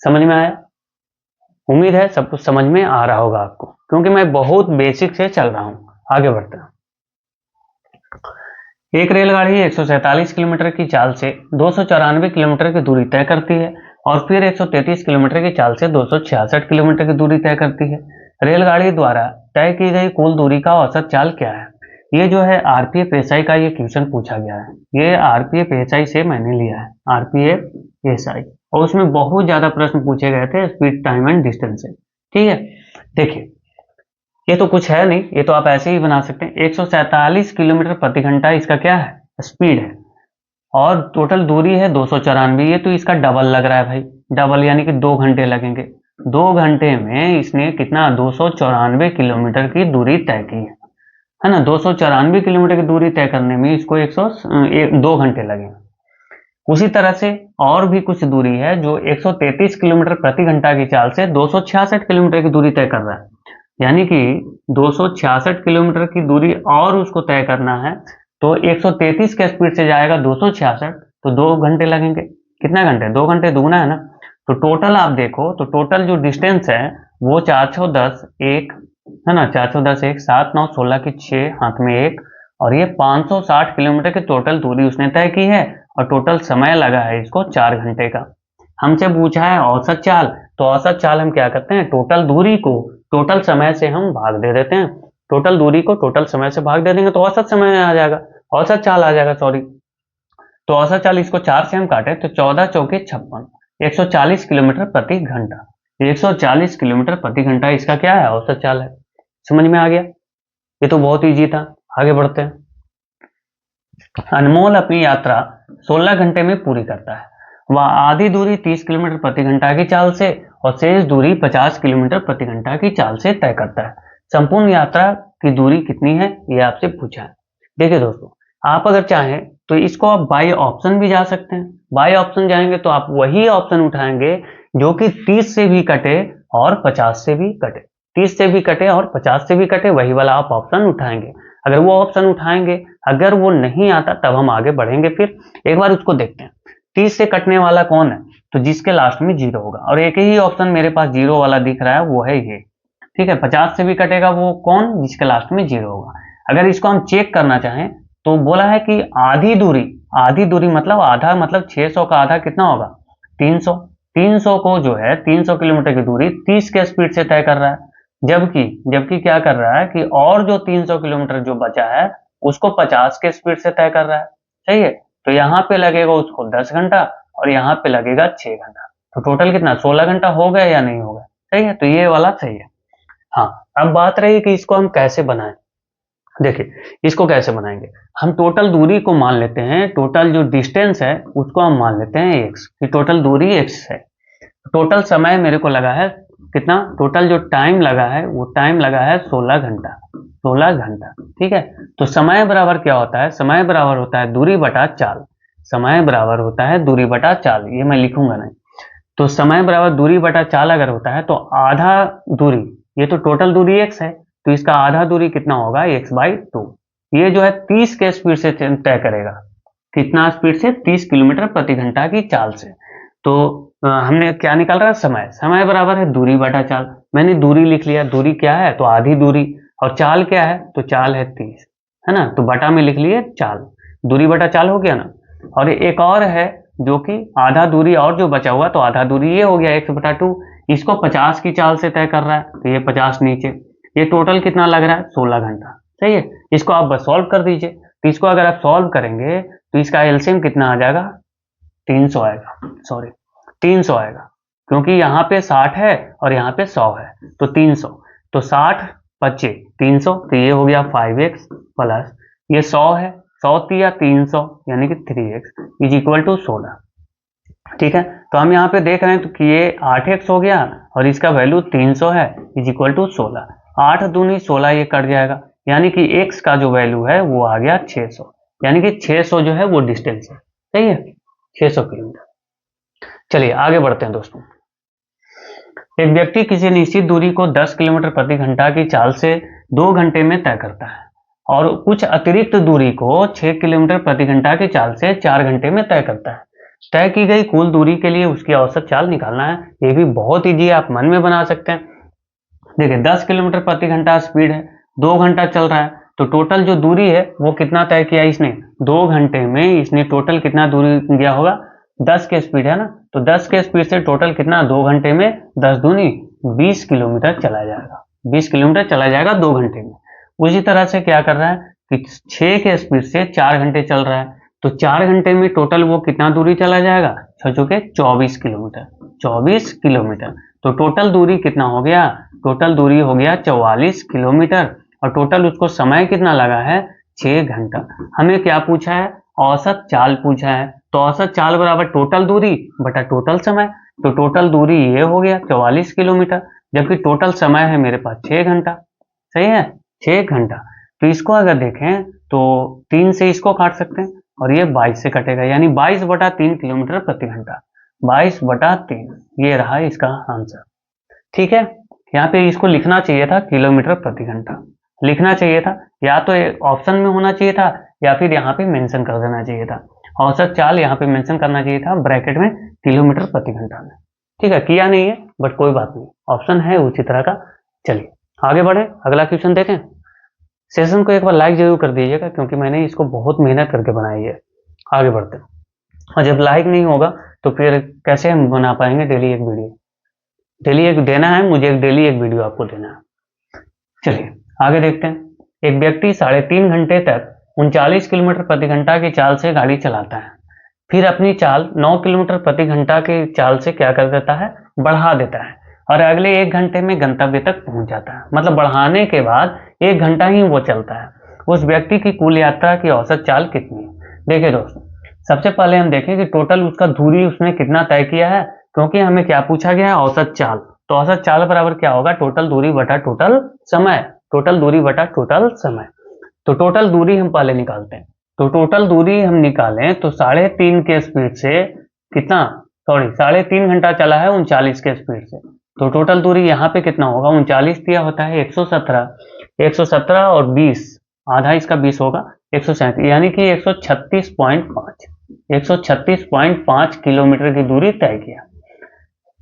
समझ में आया? उम्मीद है सब कुछ समझ में आ रहा होगा आपको, क्योंकि मैं बहुत बेसिक से चल रहा हूं। आगे बढ़ते हैं। एक रेलगाड़ी 147 किलोमीटर की चाल से 294 किलोमीटर की दूरी तय करती है, और फिर 133 किलोमीटर की चाल से 266 किलोमीटर की दूरी तय करती है। रेलगाड़ी द्वारा तय की गई कुल दूरी का औसत चाल क्या है? ये जो है आरपीएफ एसआई का ये क्वेश्चन पूछा गया है। ये आरपीएफ एसआई से मैंने लिया है, आरपीएफ एसआई, और उसमें बहुत ज्यादा प्रश्न पूछे गए थे स्पीड, टाइम एंड डिस्टेंस से। ठीक है, देखिए ये तो कुछ है नहीं, ये तो आप ऐसे ही बना सकते हैं। 147 किलोमीटर प्रति घंटा इसका क्या है? स्पीड है। और टोटल दूरी है 294, ये तो इसका डबल लग रहा है भाई, डबल यानी कि 2 घंटे लगेंगे। 2 घंटे में इसने कितना 294 किलोमीटर की दूरी तय की है ना। 294 किलोमीटर की दूरी तय करने में इसको 2 घंटे लगे। उसी तरह से और भी कुछ दूरी है जो 133 किलोमीटर प्रति घंटा की चाल से 266 किलोमीटर की दूरी तय कर रहा है, यानी कि 266 किलोमीटर की दूरी और उसको तय करना है, तो 133 के स्पीड से जाएगा 266, तो 2 घंटे लगेंगे। कितना घंटे, 2 घंटे दुगना है ना। तो टोटल आप देखो तो टोटल जो डिस्टेंस है वो 410 एक है ना, 410 एक, 7 9 16 की 6, हाथ में एक, और ये 560 किलोमीटर की टोटल दूरी उसने तय की है, और टोटल समय लगा है इसको 4 घंटे का। हमसे पूछा है औसत चाल, तो औसत चाल हम क्या करते हैं, टोटल दूरी को टोटल समय से हम भाग दे देते हैं। टोटल दूरी को टोटल समय से भाग दे देंगे तो औसत समय आ जाएगा, औसत चाल आ जाएगा, सॉरी। तो औसत चाल इसको 4 से हम काटे तो 14 चौके 56, 140 किलोमीटर प्रति घंटा। 140 किलोमीटर प्रति घंटा इसका क्या है, औसत चाल है। समझ में आ गया, ये तो बहुत ईजी था। आगे बढ़ते हैं। अनमोल अपनी यात्रा 16 घंटे में पूरी करता है। वह आधी दूरी 30 किलोमीटर प्रति घंटा की चाल से और शेष दूरी 50 किलोमीटर प्रति घंटा की चाल से तय करता है। संपूर्ण यात्रा की दूरी कितनी है, यह आपसे पूछा है। देखिए दोस्तों, आप अगर चाहें तो इसको आप बाय ऑप्शन भी जा सकते हैं। बाय ऑप्शन जाएंगे तो आप वही ऑप्शन उठाएंगे जो कि 30 से भी कटे और 50 से भी कटे। 30 से भी कटे और 50 से भी कटे, वही वाला आप ऑप्शन उठाएंगे। अगर वो ऑप्शन उठाएंगे, अगर वो नहीं आता तब हम आगे बढ़ेंगे। फिर एक बार उसको देखते हैं, 30 से कटने वाला कौन है, तो जिसके लास्ट में 0 होगा, और एक ही ऑप्शन मेरे पास 0 वाला दिख रहा है, वो है ये। ठीक है, 50 से भी कटेगा वो कौन, जिसके लास्ट में 0 होगा। अगर इसको हम चेक करना चाहें तो बोला है कि आधी दूरी मतलब आधा, मतलब 600 का आधा कितना होगा, 300। 300 को जो है 300 किलोमीटर की दूरी 30 के स्पीड से तय कर रहा है, जबकि क्या कर रहा है कि और जो 300 किलोमीटर जो बचा है उसको 50 के स्पीड से तय कर रहा है। सही है, तो यहाँ पे लगेगा उसको 10 घंटा और यहाँ पे लगेगा 6 घंटा, तो टोटल कितना 16 घंटा हो गया या नहीं होगा। सही है, तो ये वाला सही है। हाँ, अब बात रही कि इसको हम कैसे बनाएं। देखिए, इसको कैसे बनाएंगे, हम टोटल दूरी को मान लेते हैं, टोटल जो डिस्टेंस है उसको हम मान लेते हैं x, कि टोटल दूरी x है। टोटल समय मेरे को लगा है कितना, टोटल जो टाइम लगा है वो टाइम लगा है 16 घंटा, 16 घंटा। ठीक है, तो समय बराबर क्या होता है, समय बराबर होता है दूरी बटा चाल। समय बराबर होता है दूरी बटा चाल, ये मैं लिखूंगा नहीं। तो समय बराबर दूरी बटा चाल अगर होता है तो आधा दूरी, ये तो टोटल दूरी x है, तो इसका आधा दूरी कितना होगा, x/2। ये जो है 30 के स्पीड से तय करेगा, कितना स्पीड से, 30 किलोमीटर प्रति घंटा की चाल से। तो हमने क्या निकाल रहा है, समय बराबर है दूरी बटा चाल। मैंने दूरी लिख लिया, दूरी क्या है तो आधी दूरी, और चाल क्या है तो चाल है 30, है ना, तो बटा में लिख लिए चाल, दूरी बटा चाल हो गया ना। और एक और है जो कि आधा दूरी और जो बचा हुआ, तो आधा दूरी ये हो गया x/2, इसको 50 की चाल से तय कर रहा है, तो ये 50 नीचे, ये टोटल कितना लग रहा है 16 घंटा। सही है, इसको आप बस सॉल्व कर दीजिए। तो इसको अगर आप सॉल्व करेंगे तो इसका एलसीएम कितना आ जाएगा, 300 आएगा, सॉरी 300 आएगा, क्योंकि यहाँ पे 60 है और यहाँ पे 100 है, तो 300, तो 60 25 300, तो ये हो गया 5x प्लस ये 100 है, 100 तिया 300 यानी कि 3x इज इक्वल टू 16। ठीक है, तो हम यहाँ पे देख रहे हैं तो कि ये 8x हो गया और इसका वैल्यू 300 है, इज इक्वल टू 16। 8 दूनी 16, ये कट जाएगा, यानी कि x का जो वैल्यू है वो आ गया 600, यानी कि 600 जो है वो डिस्टेंस है। सही है, 600 किलोमीटर। चलिए आगे बढ़ते हैं दोस्तों। एक व्यक्ति किसी निश्चित दूरी को 10 किलोमीटर प्रति घंटा की चाल से 2 घंटे में तय करता है और कुछ अतिरिक्त दूरी को 6 किलोमीटर प्रति घंटा की चाल से 4 घंटे में तय करता है। तय की गई कुल दूरी के लिए उसकी औसत चाल निकालना है। ये भी बहुत ईजी है, आप मन में बना सकते हैं। देखिए 10 किलोमीटर प्रति घंटा स्पीड है, 2 घंटा चल रहा है, तो टोटल जो दूरी है वो कितना तय किया इसने, 2 घंटे में इसने टोटल कितना दूरी गया होगा, 10 के स्पीड है ना, तो 10 के स्पीड से टोटल कितना 2 घंटे में 10 दूनी 20 किलोमीटर चला जाएगा, 20 किलोमीटर चला जाएगा 2 घंटे में। उसी तरह से क्या कर रहा है कि 6 के स्पीड से 4 घंटे चल रहा है, तो 4 घंटे में टोटल वो कितना दूरी चला जाएगा, 6 के 24 किलोमीटर, 24 किलोमीटर। तो टोटल दूरी कितना हो गया, टोटल दूरी हो गया 44 किलोमीटर, और टोटल उसको समय कितना लगा है 6 घंटा। हमें क्या पूछा है, औसत चाल पूछा है, तो औसत चाल बराबर टोटल दूरी बटा टोटल समय। तो टोटल दूरी ये हो गया 44 किलोमीटर, जबकि टोटल समय है मेरे पास 6 घंटा। सही है, 6 घंटा। तो इसको अगर देखें तो 3 से इसको काट सकते हैं और ये 22 से कटेगा, यानी 22/3 किलोमीटर प्रति घंटा। 22/3 ये रहा इसका आंसर। ठीक है, यहाँ पे इसको लिखना चाहिए था किलोमीटर प्रति घंटा, लिखना चाहिए था, या तो ऑप्शन में होना चाहिए था या फिर यहाँ पे मेंशन कर देना चाहिए था। औसत चाल यहाँ पे मेंशन करना चाहिए था ब्रैकेट में किलोमीटर प्रति घंटा में। ठीक है, किया नहीं है बट कोई बात नहीं, ऑप्शन है उसी तरह का। चलिए आगे बढ़े, अगला क्वेश्चन देखें। सेशन को एक बार लाइक जरूर कर दीजिएगा क्योंकि मैंने इसको बहुत मेहनत करके बनाई है। आगे बढ़ते हैं, और जब लाइक नहीं होगा तो फिर कैसे हम बना पाएंगे डेली एक वीडियो। डेली एक देना है मुझे, एक डेली एक वीडियो आपको देना है। चलिए आगे देखते हैं। एक व्यक्ति 3.5 घंटे तक 39 किलोमीटर प्रति घंटा की चाल से गाड़ी चलाता है, फिर अपनी चाल 9 किलोमीटर प्रति घंटा की चाल से क्या कर देता है, बढ़ा देता है, और अगले 1 घंटे में गंतव्य तक पहुंच जाता है। मतलब बढ़ाने के बाद 1 घंटा ही वो चलता है। उस व्यक्ति की कुल यात्रा की औसत चाल कितनी है? देखिए दोस्तों, सबसे पहले हम देखें कि टोटल उसका दूरी उसने कितना तय किया है, क्योंकि हमें क्या पूछा गया है, औसत चाल। तो औसत चाल बराबर क्या होगा, टोटल दूरी बटा टोटल समय। टोटल दूरी बटा टोटल समय। तो टोटल दूरी हम पहले निकालते हैं। तो टोटल दूरी हम निकालें तो 3.5 के स्पीड से कितना, 3.5 घंटा चला है 39 के स्पीड से। तो टोटल दूरी यहाँ पे कितना होगा, 39 दिया होता है 117, 117 और 20, आधा इसका 20 होगा 137, यानी कि 136.5 किलोमीटर की दूरी तय किया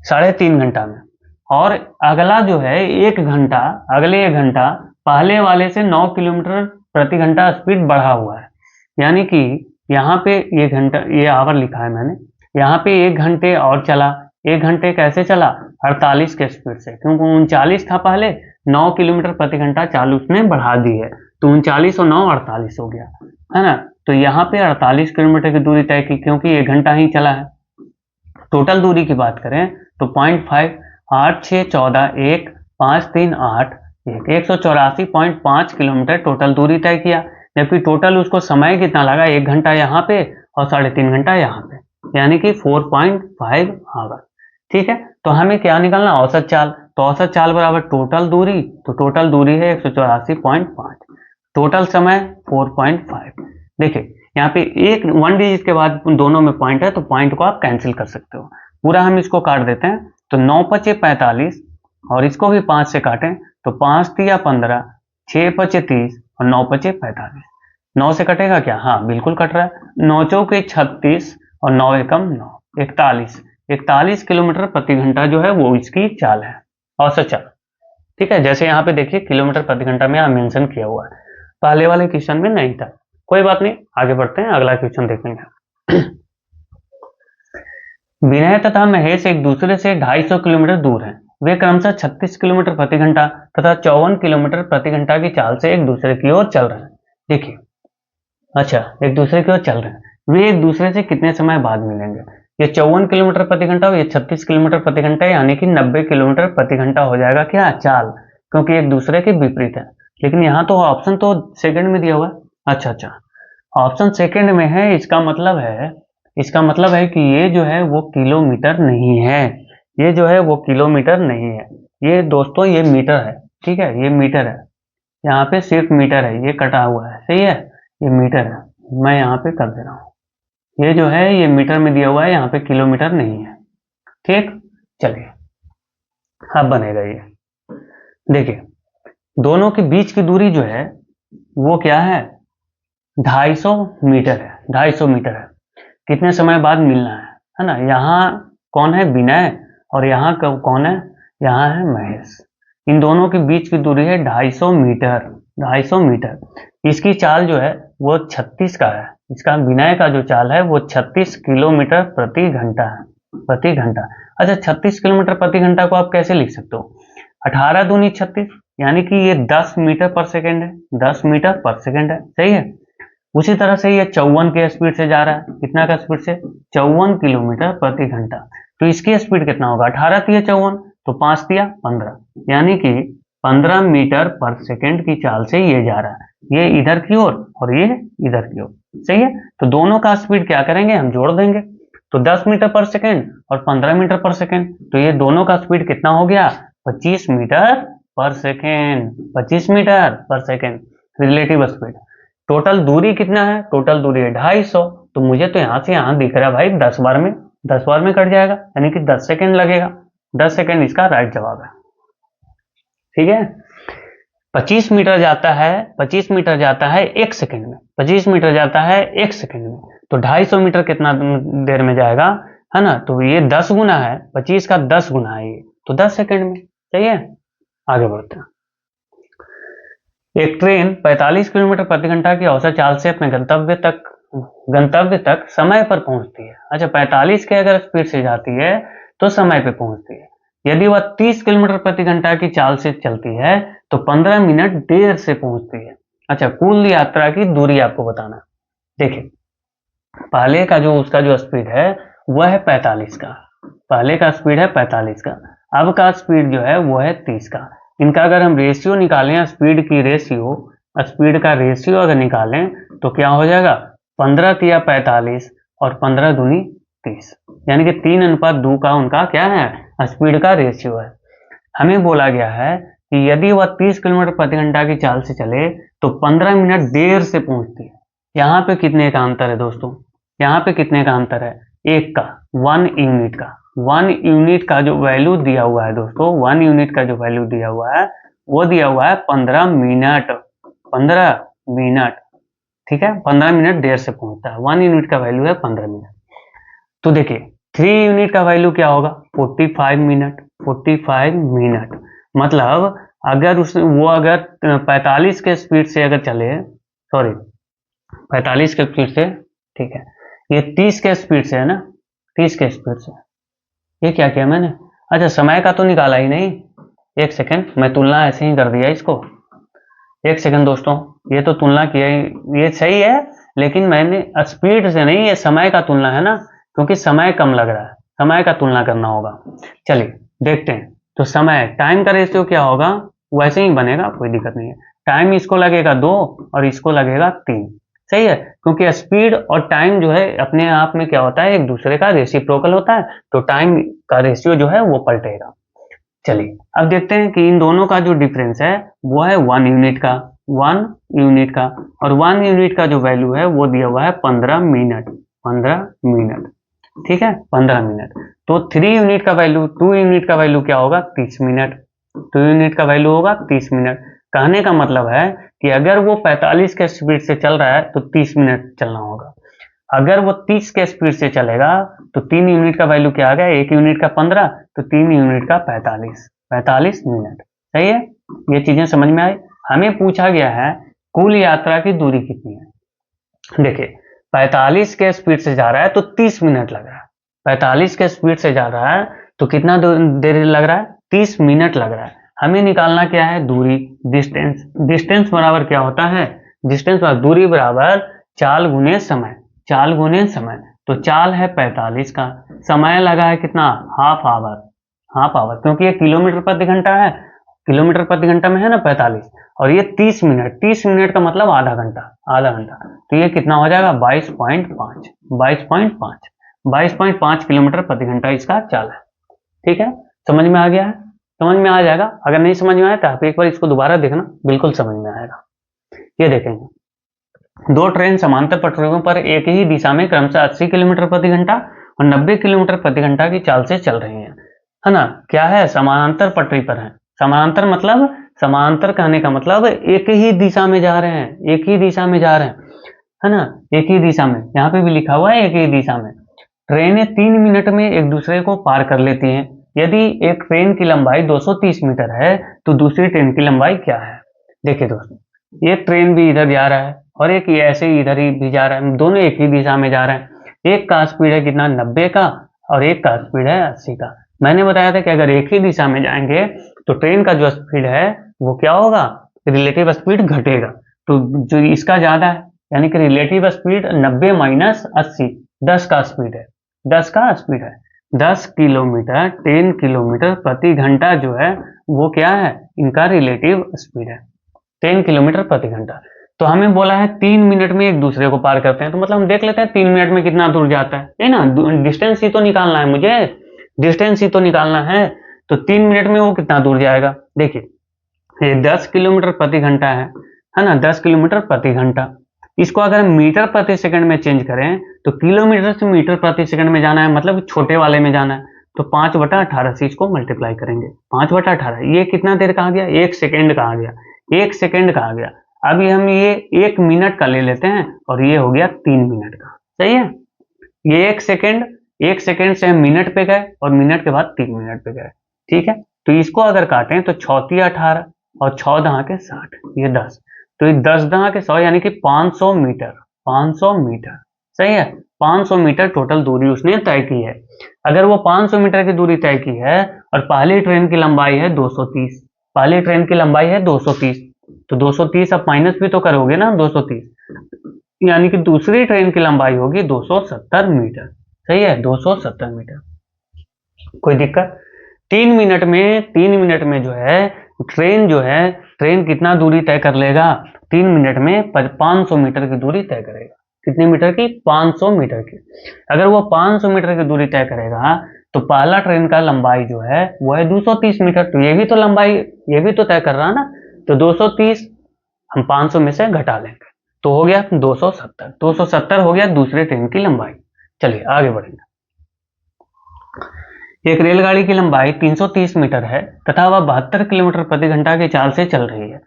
3.5 घंटा में। और अगला जो है 1 घंटा, अगले 1 घंटा पहले वाले से 9 किलोमीटर प्रति घंटा स्पीड बढ़ा हुआ है, यानी कि यहाँ पे ये घंटा, ये आवर लिखा है मैंने, यहाँ पे 1 घंटे और चला। 1 घंटे कैसे चला, 48 के स्पीड से, क्योंकि 39 था पहले, 9 किलोमीटर प्रति घंटा चाल उसने बढ़ा दी है, तो 39 और 9 48 हो गया, है ना। तो यहाँ पे 48 किलोमीटर की दूरी तय की, क्योंकि 1 घंटा ही चला है। टोटल दूरी की बात करें तो 0.5, 8, 6, 14, 1, 5, 3, 8, 184.5 किलोमीटर टोटल दूरी तय किया, जबकि टोटल उसको समय कितना लगा, 1 घंटा यहाँ पे और 3.5 घंटा यहाँ पे, यानी कि 4.5 आवर। ठीक है, तो हमें क्या निकालना, औसत चाल। तो औसत चाल बराबर टोटल दूरी, तो टोटल दूरी है 184.5, टोटल समय 4.5। देखिए यहाँ पे 1 डिजिट के बाद दोनों में पॉइंट है, तो पॉइंट को आप कैंसिल कर सकते हो। पूरा हम इसको काट देते हैं, तो 9 पचे 45 और इसको भी 5 से काटें तो 5 तिया 15, 6 पचे 30 और 9 पचे 45। 9 से कटेगा क्या, हाँ बिल्कुल कट रहा है। 9 चौके 36 और 9 एकम 9, 41 किलोमीटर प्रति घंटा जो है वो इसकी चाल है, औसत चाल। ठीक है, जैसे यहाँ पे देखिए किलोमीटर प्रति घंटा में यहाँ मेंशन किया हुआ है, पहले वाले क्वेश्चन में नहीं था। कोई बात नहीं, आगे बढ़ते हैं, अगला क्वेश्चन देखेंगे। विनय तथा महेश एक दूसरे से 250 किलोमीटर दूर हैं। वे क्रमशः 36 किलोमीटर प्रति घंटा तथा 54 किलोमीटर प्रति घंटा की चाल से एक दूसरे की ओर चल रहे हैं। देखिए, अच्छा, एक दूसरे की ओर चल रहे हैं, वे एक दूसरे से कितने समय बाद मिलेंगे। ये 54 किलोमीटर प्रति घंटा और ये 36 किलोमीटर प्रति घंटा, यानी कि 90 किलोमीटर प्रति घंटा हो जाएगा क्या, चाल, क्योंकि एक दूसरे के विपरीत है। लेकिन यहाँ तो ऑप्शन तो सेकंड में दिया हुआ है। अच्छा, ऑप्शन सेकंड में है, इसका मतलब है कि ये जो है वो किलोमीटर नहीं है, ये जो है वो किलोमीटर नहीं है, ये दोस्तों ये मीटर है। ठीक है, ये मीटर है, यहाँ पे सिर्फ मीटर है, ये कटा हुआ है, सही है, ये मीटर है, मैं यहाँ पे कर दे रहा हूँ, ये जो है ये मीटर में दिया हुआ है, यहाँ पे किलोमीटर नहीं है। ठीक, चलिए अब बनेगा ये। देखिए दोनों के बीच की दूरी जो है वो क्या है, 250 मीटर है, 250 मीटर है। कितने समय बाद मिलना है ना। यहाँ कौन है, विनय, और यहाँ कौन है, यहाँ है महेश। इन दोनों के बीच की दूरी है 250 मीटर, 250 मीटर। इसकी चाल जो है वो 36 का है, इसका विनय का जो चाल है वो 36 किलोमीटर प्रति घंटा है, प्रति घंटा। अच्छा, 36 किलोमीटर प्रति घंटा को आप कैसे लिख सकते हो, 18 दूनी 36, यानी कि ये 10 मीटर पर सेकेंड है, 10 मीटर पर सेकेंड है, सही है। उसी तरह से ये 54 के स्पीड से जा रहा है, कितना का स्पीड से, 54 किलोमीटर प्रति घंटा। तो इसकी स्पीड कितना होगा, 18 तिया 54, तो 5 तिया 15, यानी कि 15 मीटर पर सेकेंड की चाल से ये जा रहा है, ये इधर की ओर और ये इधर की ओर। सही है, तो दोनों का स्पीड क्या करेंगे, हम जोड़ देंगे। तो 10 मीटर पर सेकेंड और 15 मीटर पर सेकेंड, तो ये दोनों का स्पीड कितना हो गया, 25 मीटर पर सेकेंड। 25 मीटर पर सेकेंड रिलेटिव स्पीड। टोटल दूरी कितना है, टोटल दूरी है 250। तो मुझे तो यहां से यहां दिख रहा है भाई 10 बार में, 10 बार में कट जाएगा, यानी कि 10 सेकेंड लगेगा। 10 सेकेंड इसका राइट जवाब है। ठीक है, 25 मीटर जाता है, 25 मीटर जाता है 1 सेकेंड में, 25 मीटर जाता है 1 सेकेंड में, तो 250 मीटर कितना देर में जाएगा, है ना। तो ये 10 गुना है, 25 का 10 गुना है ये, तो 10 सेकेंड में। सही है, आगे बढ़ते हैं। एक ट्रेन 45 किलोमीटर प्रति घंटा की औसत चाल से अपने गंतव्य तक समय पर पहुंचती है। अच्छा, 45 के अगर स्पीड से जाती है तो समय पे पहुंचती है। यदि वह 30 किलोमीटर प्रति घंटा की चाल से चलती है तो 15 मिनट देर से पहुंचती है। अच्छा, कुल यात्रा की दूरी आपको बताना। देखिए, पहले का जो उसका जो स्पीड है वह है 45 का, पहले का स्पीड है 45 का, अब का स्पीड जो है वो है 30 का। इनका अगर हम रेशियो निकालें, स्पीड की रेशियो, स्पीड का रेशियो अगर निकालें तो क्या हो जाएगा, 15 तिया 45 और 15 दूनी 30, यानी कि 3:2 का उनका क्या है, स्पीड का रेशियो है। हमें बोला गया है कि यदि वह 30 किलोमीटर प्रति घंटा की चाल से चले तो 15 मिनट देर से पहुंचती है। यहाँ पे कितने का अंतर है दोस्तों, यहाँ पे कितने का अंतर है, एक का, 1 यूनिट का। 1 यूनिट का जो वैल्यू दिया हुआ है दोस्तों, 1 यूनिट का जो वैल्यू दिया हुआ है वो दिया हुआ है 15 मिनट, 15 मिनट। ठीक है, 15 मिनट देर से पहुंचता है, 1 यूनिट का वैल्यू है 15 मिनट। तो देखिए 3 यूनिट का वैल्यू क्या होगा, 45 मिनट, 45 मिनट। मतलब अगर वो अगर 45 के स्पीड से अगर चले, सॉरी 45 के स्पीड से, ठीक है, ये 30 के स्पीड से है ना, 30 के स्पीड से, ये क्या किया मैंने, अच्छा समय का तो निकाला ही नहीं, एक सेकेंड, मैं तुलना ऐसे ही कर दिया इसको। एक सेकेंड दोस्तों, ये तो तुलना किया ही, ये सही है, लेकिन मैंने स्पीड से नहीं, ये समय का तुलना है ना, क्योंकि समय कम लग रहा है, समय का तुलना करना होगा। चलिए देखते हैं, तो समय टाइम का रेशियो क्या होगा, वैसे ही बनेगा, कोई दिक्कत नहीं है। टाइम इसको लगेगा 2 और इसको लगेगा 3। सही है, क्योंकि स्पीड और टाइम जो है अपने आप में क्या होता है, एक दूसरे का रेसिप्रोकल होता है, तो टाइम का रेशियो जो है वो पलटेगा। चलिए अब देखते हैं कि इन दोनों का जो डिफरेंस है वो है 1 यूनिट का, 1 यूनिट का, और 1 यूनिट का जो वैल्यू है वो दिया हुआ है 15 मिनट, 15 मिनट। ठीक है, 15 मिनट। तो 3 यूनिट का वैल्यू, 2 यूनिट का वैल्यू क्या होगा, 30 मिनट। 2 यूनिट का वैल्यू होगा 30 मिनट। कहने का मतलब है कि अगर वो 45 के स्पीड से चल रहा है तो 30 मिनट चलना होगा। अगर वो 30 के स्पीड से चलेगा तो 3 यूनिट का वैल्यू क्या आ गया, 1 यूनिट का 15, तो 3 यूनिट का 45 मिनट। सही है, ये चीजें समझ में आई। हमें पूछा गया है कुल यात्रा की दूरी कितनी है। देखिए 45 के स्पीड से जा रहा है तो 30 मिनट लग रहा है, 45 के स्पीड से जा रहा है तो कितना देर लग रहा है, 30 मिनट लग रहा है। हमें निकालना क्या है, दूरी, डिस्टेंस। डिस्टेंस बराबर क्या होता है, डिस्टेंस बराबर दूरी बराबर चाल गुने समय, चाल गुने समय। तो चाल है 45 का, समय लगा है कितना, हाफ आवर, हाफ आवर, क्योंकि ये किलोमीटर प्रति घंटा है, किलोमीटर प्रति घंटा में है ना 45, और ये 30 मिनट, 30 मिनट का मतलब आधा घंटा, आधा घंटा। तो ये कितना हो जाएगा, 22.5, 22.5, 22.5 किलोमीटर प्रति घंटा इसका चाल है। ठीक है, समझ में आ गया है, समझ में आ जाएगा। अगर नहीं समझ में आया तो आप एक बार इसको दोबारा देखना, बिल्कुल समझ में आएगा। ये देखेंगे, दो ट्रेन समांतर पटरियों पर एक ही दिशा में क्रमशः 80 किलोमीटर प्रति घंटा और 90 किलोमीटर प्रति घंटा की चाल से चल रही है ना। क्या है, समानांतर पटरी पर है। समानांतर मतलब, समानांतर कहने का मतलब एक ही दिशा में जा रहे हैं, एक ही दिशा में जा रहे हैं, है ना, एक ही दिशा में। यहाँ पे भी लिखा हुआ है एक ही दिशा में। ट्रेनें 3 मिनट में एक दूसरे को पार कर लेती हैं। यदि एक ट्रेन की लंबाई 230 मीटर है तो दूसरी ट्रेन की लंबाई क्या है। देखिए दोस्तों, ये ट्रेन भी इधर जा रहा है और एक ऐसे ही इधर ही भी जा रहा है, दोनों एक ही दिशा में जा रहे हैं। एक का स्पीड है कितना, 90 का, और एक का स्पीड है 80 का। मैंने बताया था कि अगर एक ही दिशा में जाएंगे तो ट्रेन का जो स्पीड है वो क्या होगा, रिलेटिव स्पीड घटेगा। तो जो इसका ज्यादा है, यानी कि रिलेटिव स्पीड 90 माइनस 80, 10 का स्पीड है, 10 का स्पीड है। 10 किलोमीटर 10 किलोमीटर प्रति घंटा जो है वो क्या है, इनका रिलेटिव स्पीड है 10 किलोमीटर प्रति घंटा। तो हमें बोला है 3 मिनट में एक दूसरे को पार करते हैं, तो मतलब हम देख लेते हैं 3 मिनट में कितना दूर जाता है ना, डिस्टेंस ही तो निकालना है मुझे, डिस्टेंस ही तो निकालना है। तो 3 मिनट में वो कितना दूर जाएगा, देखिए ये 10 किलोमीटर प्रति घंटा है ना, 10 किलोमीटर प्रति घंटा। इसको अगर हम मीटर प्रति सेकंड में चेंज करें तो किलोमीटर से मीटर प्रति सेकंड में जाना है, मतलब छोटे वाले में जाना है। तो 5/18 से इसको मल्टीप्लाई करेंगे, 5/18 ये कितना देर कहा गया, 1 सेकेंड कहा गया, 1 सेकेंड कहा गया। अभी हम ये 1 मिनट का ले लेते हैं और ये हो गया 3 मिनट का, सही है। ये 1 सेकेंड से हम मिनट पे गए और मिनट के बाद 3 मिनट पे गए, ठीक है। तो इसको अगर काटें तो 6 18 और 6 दहा के 60, ये 10, तो ये 10 दहा के 100 यानी कि 500 मीटर, 500 मीटर, सही है। 500 मीटर टोटल दूरी उसने तय की है। अगर वो 500 मीटर की दूरी तय की है और पहली ट्रेन की लंबाई है 230, पहली ट्रेन की लंबाई है 230, तो 230 अब माइनस भी तो करोगे ना 230, यानी कि दूसरी ट्रेन की लंबाई होगी 270 मीटर, सही है, 270 मीटर। कोई दिक्कत? 3 मिनट में जो है ट्रेन कितना दूरी तय कर लेगा, 3 मिनट में 500 मीटर की दूरी तय करेगा। कितने मीटर की, 500 मीटर की। अगर वो 500 मीटर की दूरी तय करेगा तो पहला ट्रेन का लंबाई जो है वो है 230 मीटर, तो ये भी तो लंबाई, ये भी तो तय कर रहा है ना। तो 230 हम 500 में से घटा लेंगे तो हो गया 270, 270 हो गया दूसरे ट्रेन की लंबाई। चलिए आगे बढ़ेंगे। एक रेलगाड़ी की लंबाई 330 मीटर है तथा वह 72 किलोमीटर प्रति घंटा की चाल से चल रही है।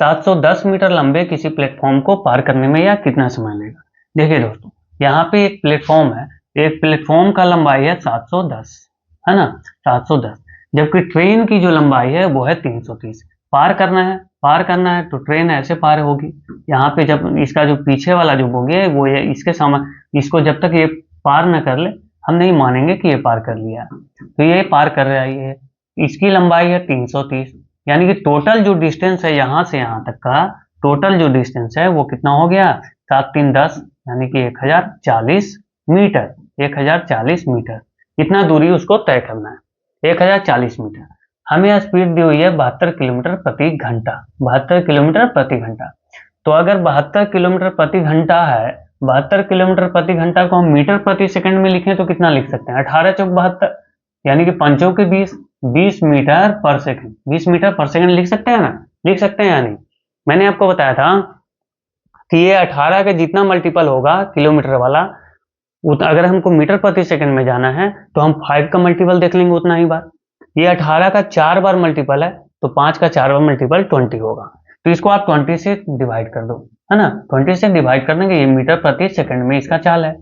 710 मीटर लंबे किसी प्लेटफॉर्म को पार करने में यह कितना समय लेगा। देखिए दोस्तों, यहाँ पे एक प्लेटफॉर्म है, एक प्लेटफॉर्म का लंबाई है 710, है ना, 710, जबकि ट्रेन की जो लंबाई है वो है 330। पार करना है तो ट्रेन ऐसे पार होगी। यहाँ पे जब इसका जो पीछे वाला जो बोगी है वो ये इसके सामने, इसको जब तक ये पार न कर ले हम नहीं मानेंगे कि ये पार कर लिया। तो ये पार कर रहा है, ये इसकी लंबाई है 330, यानी कि टोटल जो डिस्टेंस है यहाँ से यहाँ तक का, टोटल जो डिस्टेंस है वो कितना हो गया, 7 3 10, यानी कि 1040 मीटर, 1040 मीटर। इतना दूरी उसको तय करना है, 1040 मीटर। हमें स्पीड दी हुई है 72 किलोमीटर प्रति घंटा, 72 किलोमीटर प्रति घंटा। तो अगर 72 किलोमीटर प्रति घंटा है, 72 किलोमीटर प्रति घंटा को हम मीटर प्रति सेकंड में लिखें तो कितना लिख सकते हैं, 18 चौक 72, यानी कि 5 चौक 20, 20 मीटर पर सेकंड, 20 मीटर पर सेकंड लिख सकते हैं ना, लिख सकते हैं या नहीं। मैंने आपको बताया था कि ये 18 का जितना मल्टीपल होगा किलोमीटर वाला, अगर हमको मीटर प्रति सेकंड में जाना है तो हम 5 का मल्टीपल देख लेंगे उतना ही बार। ये 18 का 4 बार मल्टीपल है तो 5 का 4 बार मल्टीपल 20 होगा। तो इसको आप 20 से डिवाइड कर दो, है ना, 20 से डिवाइड कर देंगे, ये मीटर प्रति सेकंड में इसका चाल है।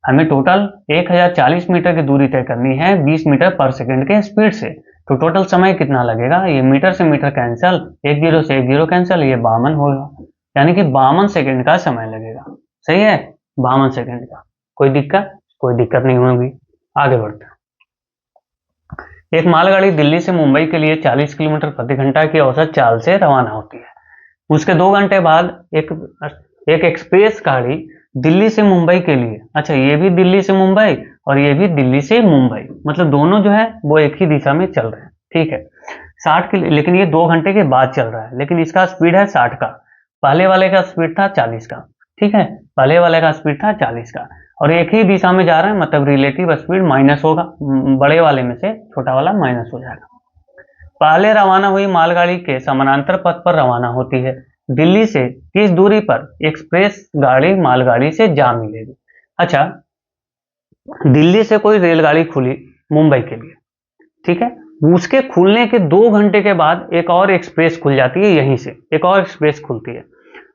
हमें टोटल 1040 मीटर की दूरी तय करनी है 20 मीटर पर सेकंड के स्पीड से। तो टोटल समय कितना लगेगा, ये मीटर से मीटर कैंसिल, 1 0 से 1 0 कैंसिल, ये 52 होगा, यानी कि 52 सेकंड का समय लगेगा, सही है, 52 सेकंड का। कोई दिक्कत नहीं होगी। आगे बढ़ते हैं। एक मालगाड़ी दिल्ली से मुंबई के लिए 40 किलोमीटर प्रति घंटा की औसत चाल से रवाना होती है। उसके 2 घंटे बाद एक एक्सप्रेस गाड़ी दिल्ली से मुंबई के लिए, अच्छा ये भी दिल्ली से मुंबई और ये भी दिल्ली से मुंबई, मतलब दोनों जो है वो एक ही दिशा में चल रहे हैं, ठीक है, 60 के, लेकिन ये 2 घंटे के बाद चल रहा है, लेकिन इसका स्पीड है 60 का, पहले वाले का स्पीड था 40 का, ठीक है, पहले वाले का स्पीड था 40 का, और एक ही दिशा में जा रहा है, मतलब रिलेटिव स्पीड माइनस होगा, बड़े वाले में से छोटा वाला माइनस हो जाएगा। पहले रवाना हुई मालगाड़ी के समानांतर पथ पर रवाना होती है। दिल्ली से किस दूरी पर एक्सप्रेस गाड़ी मालगाड़ी से जा मिलेगी। अच्छा, दिल्ली से कोई रेलगाड़ी खुली मुंबई के लिए, ठीक है, उसके खुलने के 2 घंटे के बाद एक और एक्सप्रेस खुल जाती है, यहीं से एक और एक्सप्रेस खुलती है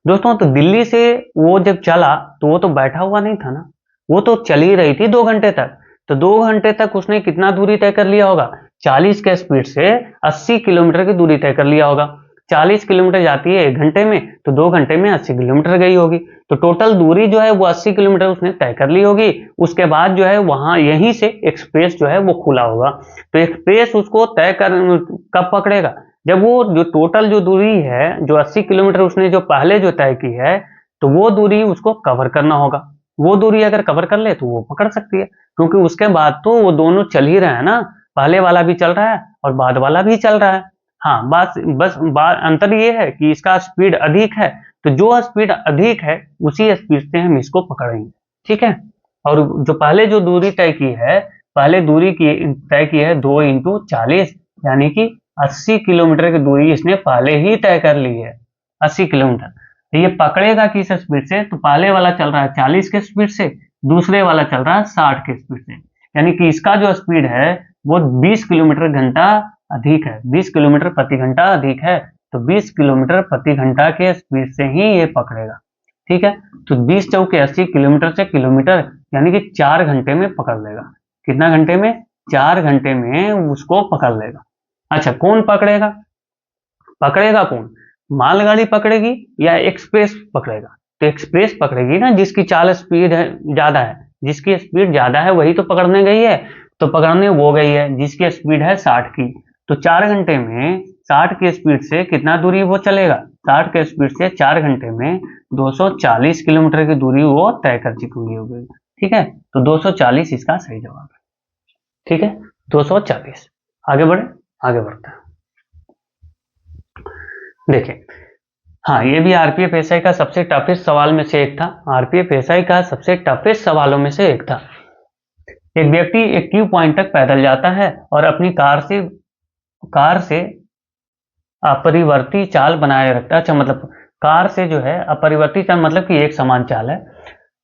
दोस्तों। तो दिल्ली से वो जब चला तो वो तो बैठा हुआ नहीं था ना, वो तो चल ही रही थी 2 घंटे तक। तो 2 घंटे तक उसने कितना दूरी तय कर लिया होगा, 40 के स्पीड से 80 किलोमीटर की दूरी तय कर लिया होगा। 40 किलोमीटर जाती है 1 घंटे में, तो 2 घंटे में 80 किलोमीटर गई होगी। तो टोटल दूरी जो है वो 80 किलोमीटर उसने तय कर ली होगी। उसके बाद जो है वहां यहीं से एक्सप्रेस जो है वो खुला होगा। तो एक्सप्रेस उसको तय कर कब पकड़ेगा, जब वो जो टोटल जो दूरी है, जो 80 किलोमीटर उसने जो पहले जो तय की है, तो वो दूरी उसको कवर करना होगा। वो दूरी अगर कवर कर ले तो वो पकड़ सकती है, क्योंकि उसके बाद तो वो दोनों चल ही रहे हैं ना, पहले वाला भी चल रहा है और बाद वाला भी चल रहा है। हाँ, बस अंतर ये है कि इसका स्पीड अधिक है, तो जो स्पीड अधिक है उसी स्पीड से हम इसको पकड़ेंगे, ठीक है। और जो पहले जो दूरी तय की है, पहले दूरी की तय की है 2 इंटू 40, यानी कि 80 किलोमीटर की दूरी इसने पहले ही तय कर ली है, 80 किलोमीटर। तो ये पकड़ेगा किस स्पीड से, तो पहले वाला चल रहा है 40 के स्पीड से, दूसरे वाला चल रहा है 60 के स्पीड से, यानी कि इसका जो स्पीड है वो 20 किलोमीटर घंटा अधिक है, 20 किलोमीटर प्रति घंटा अधिक है, तो 20 किलोमीटर प्रति घंटा के स्पीड से ही ये पकड़ेगा, ठीक है। तो 20 चौके 80, किलोमीटर से किलोमीटर, यानी कि 4 घंटे में पकड़ लेगा। कितना घंटे में? 4 घंटे में उसको पकड़ लेगा। अच्छा, कौन पकड़ेगा? पकड़ेगा कौन? मालगाड़ी पकड़ेगी या एक्सप्रेस पकड़ेगा? तो एक्सप्रेस पकड़ेगी ना, जिसकी चाल स्पीड है ज्यादा है, जिसकी स्पीड ज्यादा है वही तो पकड़ने गई है, तो पकड़ने वो गई है जिसकी स्पीड है 60 की। तो 4 घंटे में 60 की स्पीड से कितना दूरी वो चलेगा? 60 के स्पीड से 4 घंटे में 240 किलोमीटर की दूरी वो तय कर चुकी होगी, ठीक है। तो 240 इसका सही जवाब है, ठीक है, 240। आगे बढ़े, आगे बढ़ते हैं। देखिए, हाँ, ये भी आरपीएफ एसआई का सबसे टफेस्ट सवाल में से एक था, आरपीएफ एसआई का सबसे टफेस्ट सवालों में से एक था। एक व्यक्ति एक ट्यू पॉइंट तक पैदल जाता है और अपनी कार से अपरिवर्ती चाल बनाए रखता है। अच्छा, मतलब कार से जो है अपरिवर्ती चाल, मतलब कि एक समान चाल है,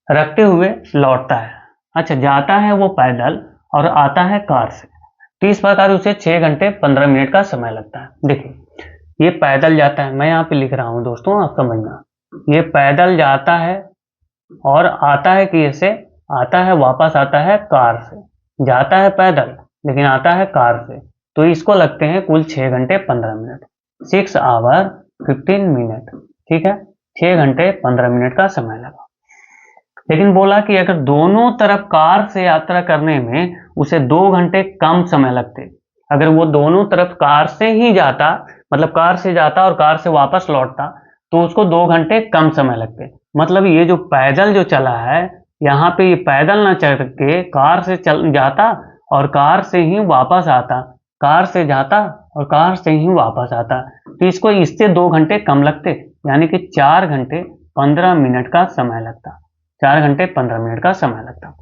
रखते हुए लौटता है। अच्छा, जाता है वो पैदल और आता है कार से, तो इस प्रकार उसे 6 घंटे 15 मिनट का समय लगता है। देखिए, ये पैदल जाता है, मैं यहाँ पे लिख रहा हूँ दोस्तों, आप समझना, ये पैदल जाता है और आता है कैसे? आता है, वापस आता है कार से, जाता है पैदल लेकिन आता है कार से, तो इसको लगते हैं कुल 6 घंटे 15 मिनट, 6 आवर 15 मिनट, ठीक है, 6 घंटे 15 मिनट का समय लगा। लेकिन बोला कि अगर दोनों तरफ कार से यात्रा करने में उसे 2 घंटे कम समय लगते, अगर वो दोनों तरफ कार से ही जाता, मतलब कार से जाता और कार से वापस लौटता, तो उसको 2 घंटे कम समय लगते। मतलब ये जो पैदल जो चला है, यहाँ पे ये पैदल ना चल के कार से चल जाता और कार से ही वापस आता, कार से जाता और कार से ही वापस आता, तो इसको इससे 2 घंटे कम लगते, यानी कि 4 घंटे 15 मिनट का समय लगता, 4 घंटे 15 मिनट का समय लगता।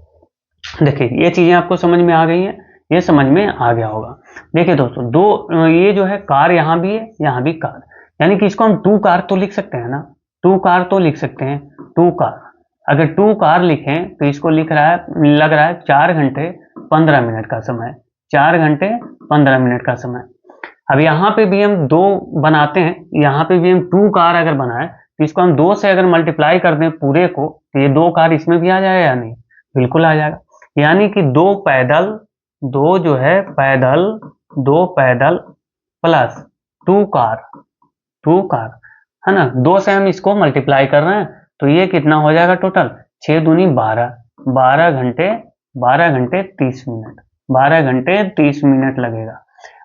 देखिए, ये चीजें आपको समझ में आ गई हैं, ये समझ में आ गया होगा। देखिए दोस्तों, दो ये जो है कार यहाँ भी है, यहाँ भी कार, यानी कि इसको हम 2 कार तो लिख सकते हैं ना, 2 कार तो लिख सकते हैं, 2 कार। अगर 2 कार लिखें तो इसको लग रहा है 4 घंटे 15 मिनट का समय, 4 घंटे 15 मिनट का समय। अब यहाँ पे भी हम 2 बनाते हैं, यहाँ पे भी हम 2 कार अगर बनाए तो इसको हम 2 से अगर मल्टीप्लाई कर दें पूरे को, तो ये 2 कार इसमें भी आ जाएगा या नहीं? बिल्कुल आ जाएगा। यानी कि 2 पैदल, 2 जो है पैदल, 2 पैदल प्लस 2 कार, 2 कार, है ना, 2 से हम इसको मल्टीप्लाई कर रहे हैं, तो ये कितना हो जाएगा टोटल? 6 दूनी 12, 12 घंटे, 12 घंटे 30 मिनट, 12 घंटे 30 मिनट लगेगा।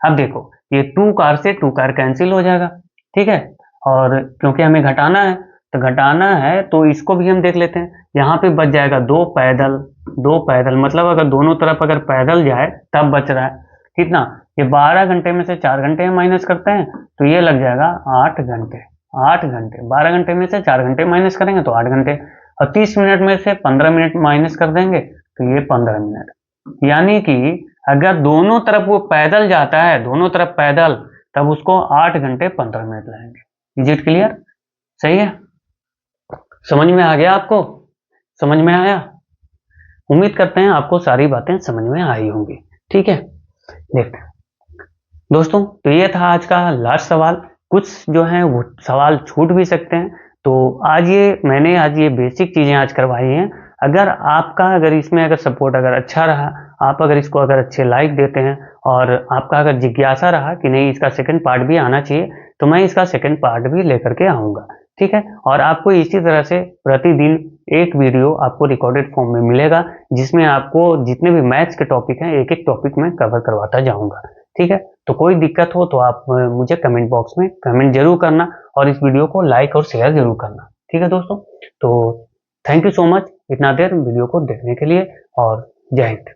अब देखो, ये 2 कार से 2 कार कैंसिल हो जाएगा, ठीक है, और क्योंकि हमें घटाना है, तो घटाना है तो इसको भी हम देख लेते हैं। यहाँ पे बच जाएगा 2 पैदल, 2 पैदल, मतलब अगर दोनों तरफ अगर पैदल जाए तब बच रहा है कितना? ये 12 घंटे में से 4 घंटे माइनस करते हैं तो ये लग जाएगा 8 घंटे, 8 घंटे, 12 घंटे में से 4 घंटे माइनस करेंगे तो 8 घंटे, और 30 मिनट में से 15 मिनट माइनस कर देंगे तो ये 15 मिनट। यानी कि अगर दोनों तरफ वो पैदल जाता है, दोनों तरफ पैदल, तब उसको 8 घंटे 15 मिनट लगेंगे। Is it clear? सही है, समझ में आ गया आपको? समझ में आया? उम्मीद करते हैं आपको सारी बातें समझ में आई होंगी, ठीक है। देखते हैं दोस्तों, तो ये था आज का लास्ट सवाल। कुछ जो है वो सवाल छूट भी सकते हैं, तो मैंने आज ये बेसिक चीजें आज करवाई हैं। अगर आपका अगर इसमें अगर सपोर्ट अगर अच्छा रहा, आप अगर इसको अगर अच्छे लाइक देते हैं और आपका अगर जिज्ञासा रहा कि नहीं इसका सेकंड पार्ट भी आना चाहिए, तो मैं इसका सेकंड पार्ट भी लेकर के आऊँगा, ठीक है। और आपको इसी तरह से प्रतिदिन एक वीडियो आपको रिकॉर्डेड फॉर्म में मिलेगा, जिसमें आपको जितने भी मैथ्स के टॉपिक हैं एक एक टॉपिक में कवर करवाता जाऊँगा, ठीक है। तो कोई दिक्कत हो तो आप मुझे कमेंट बॉक्स में कमेंट जरूर करना और इस वीडियो को लाइक और शेयर जरूर करना, ठीक है दोस्तों। तो थैंक यू सो मच इतना देर वीडियो को देखने के लिए और जय हिंद।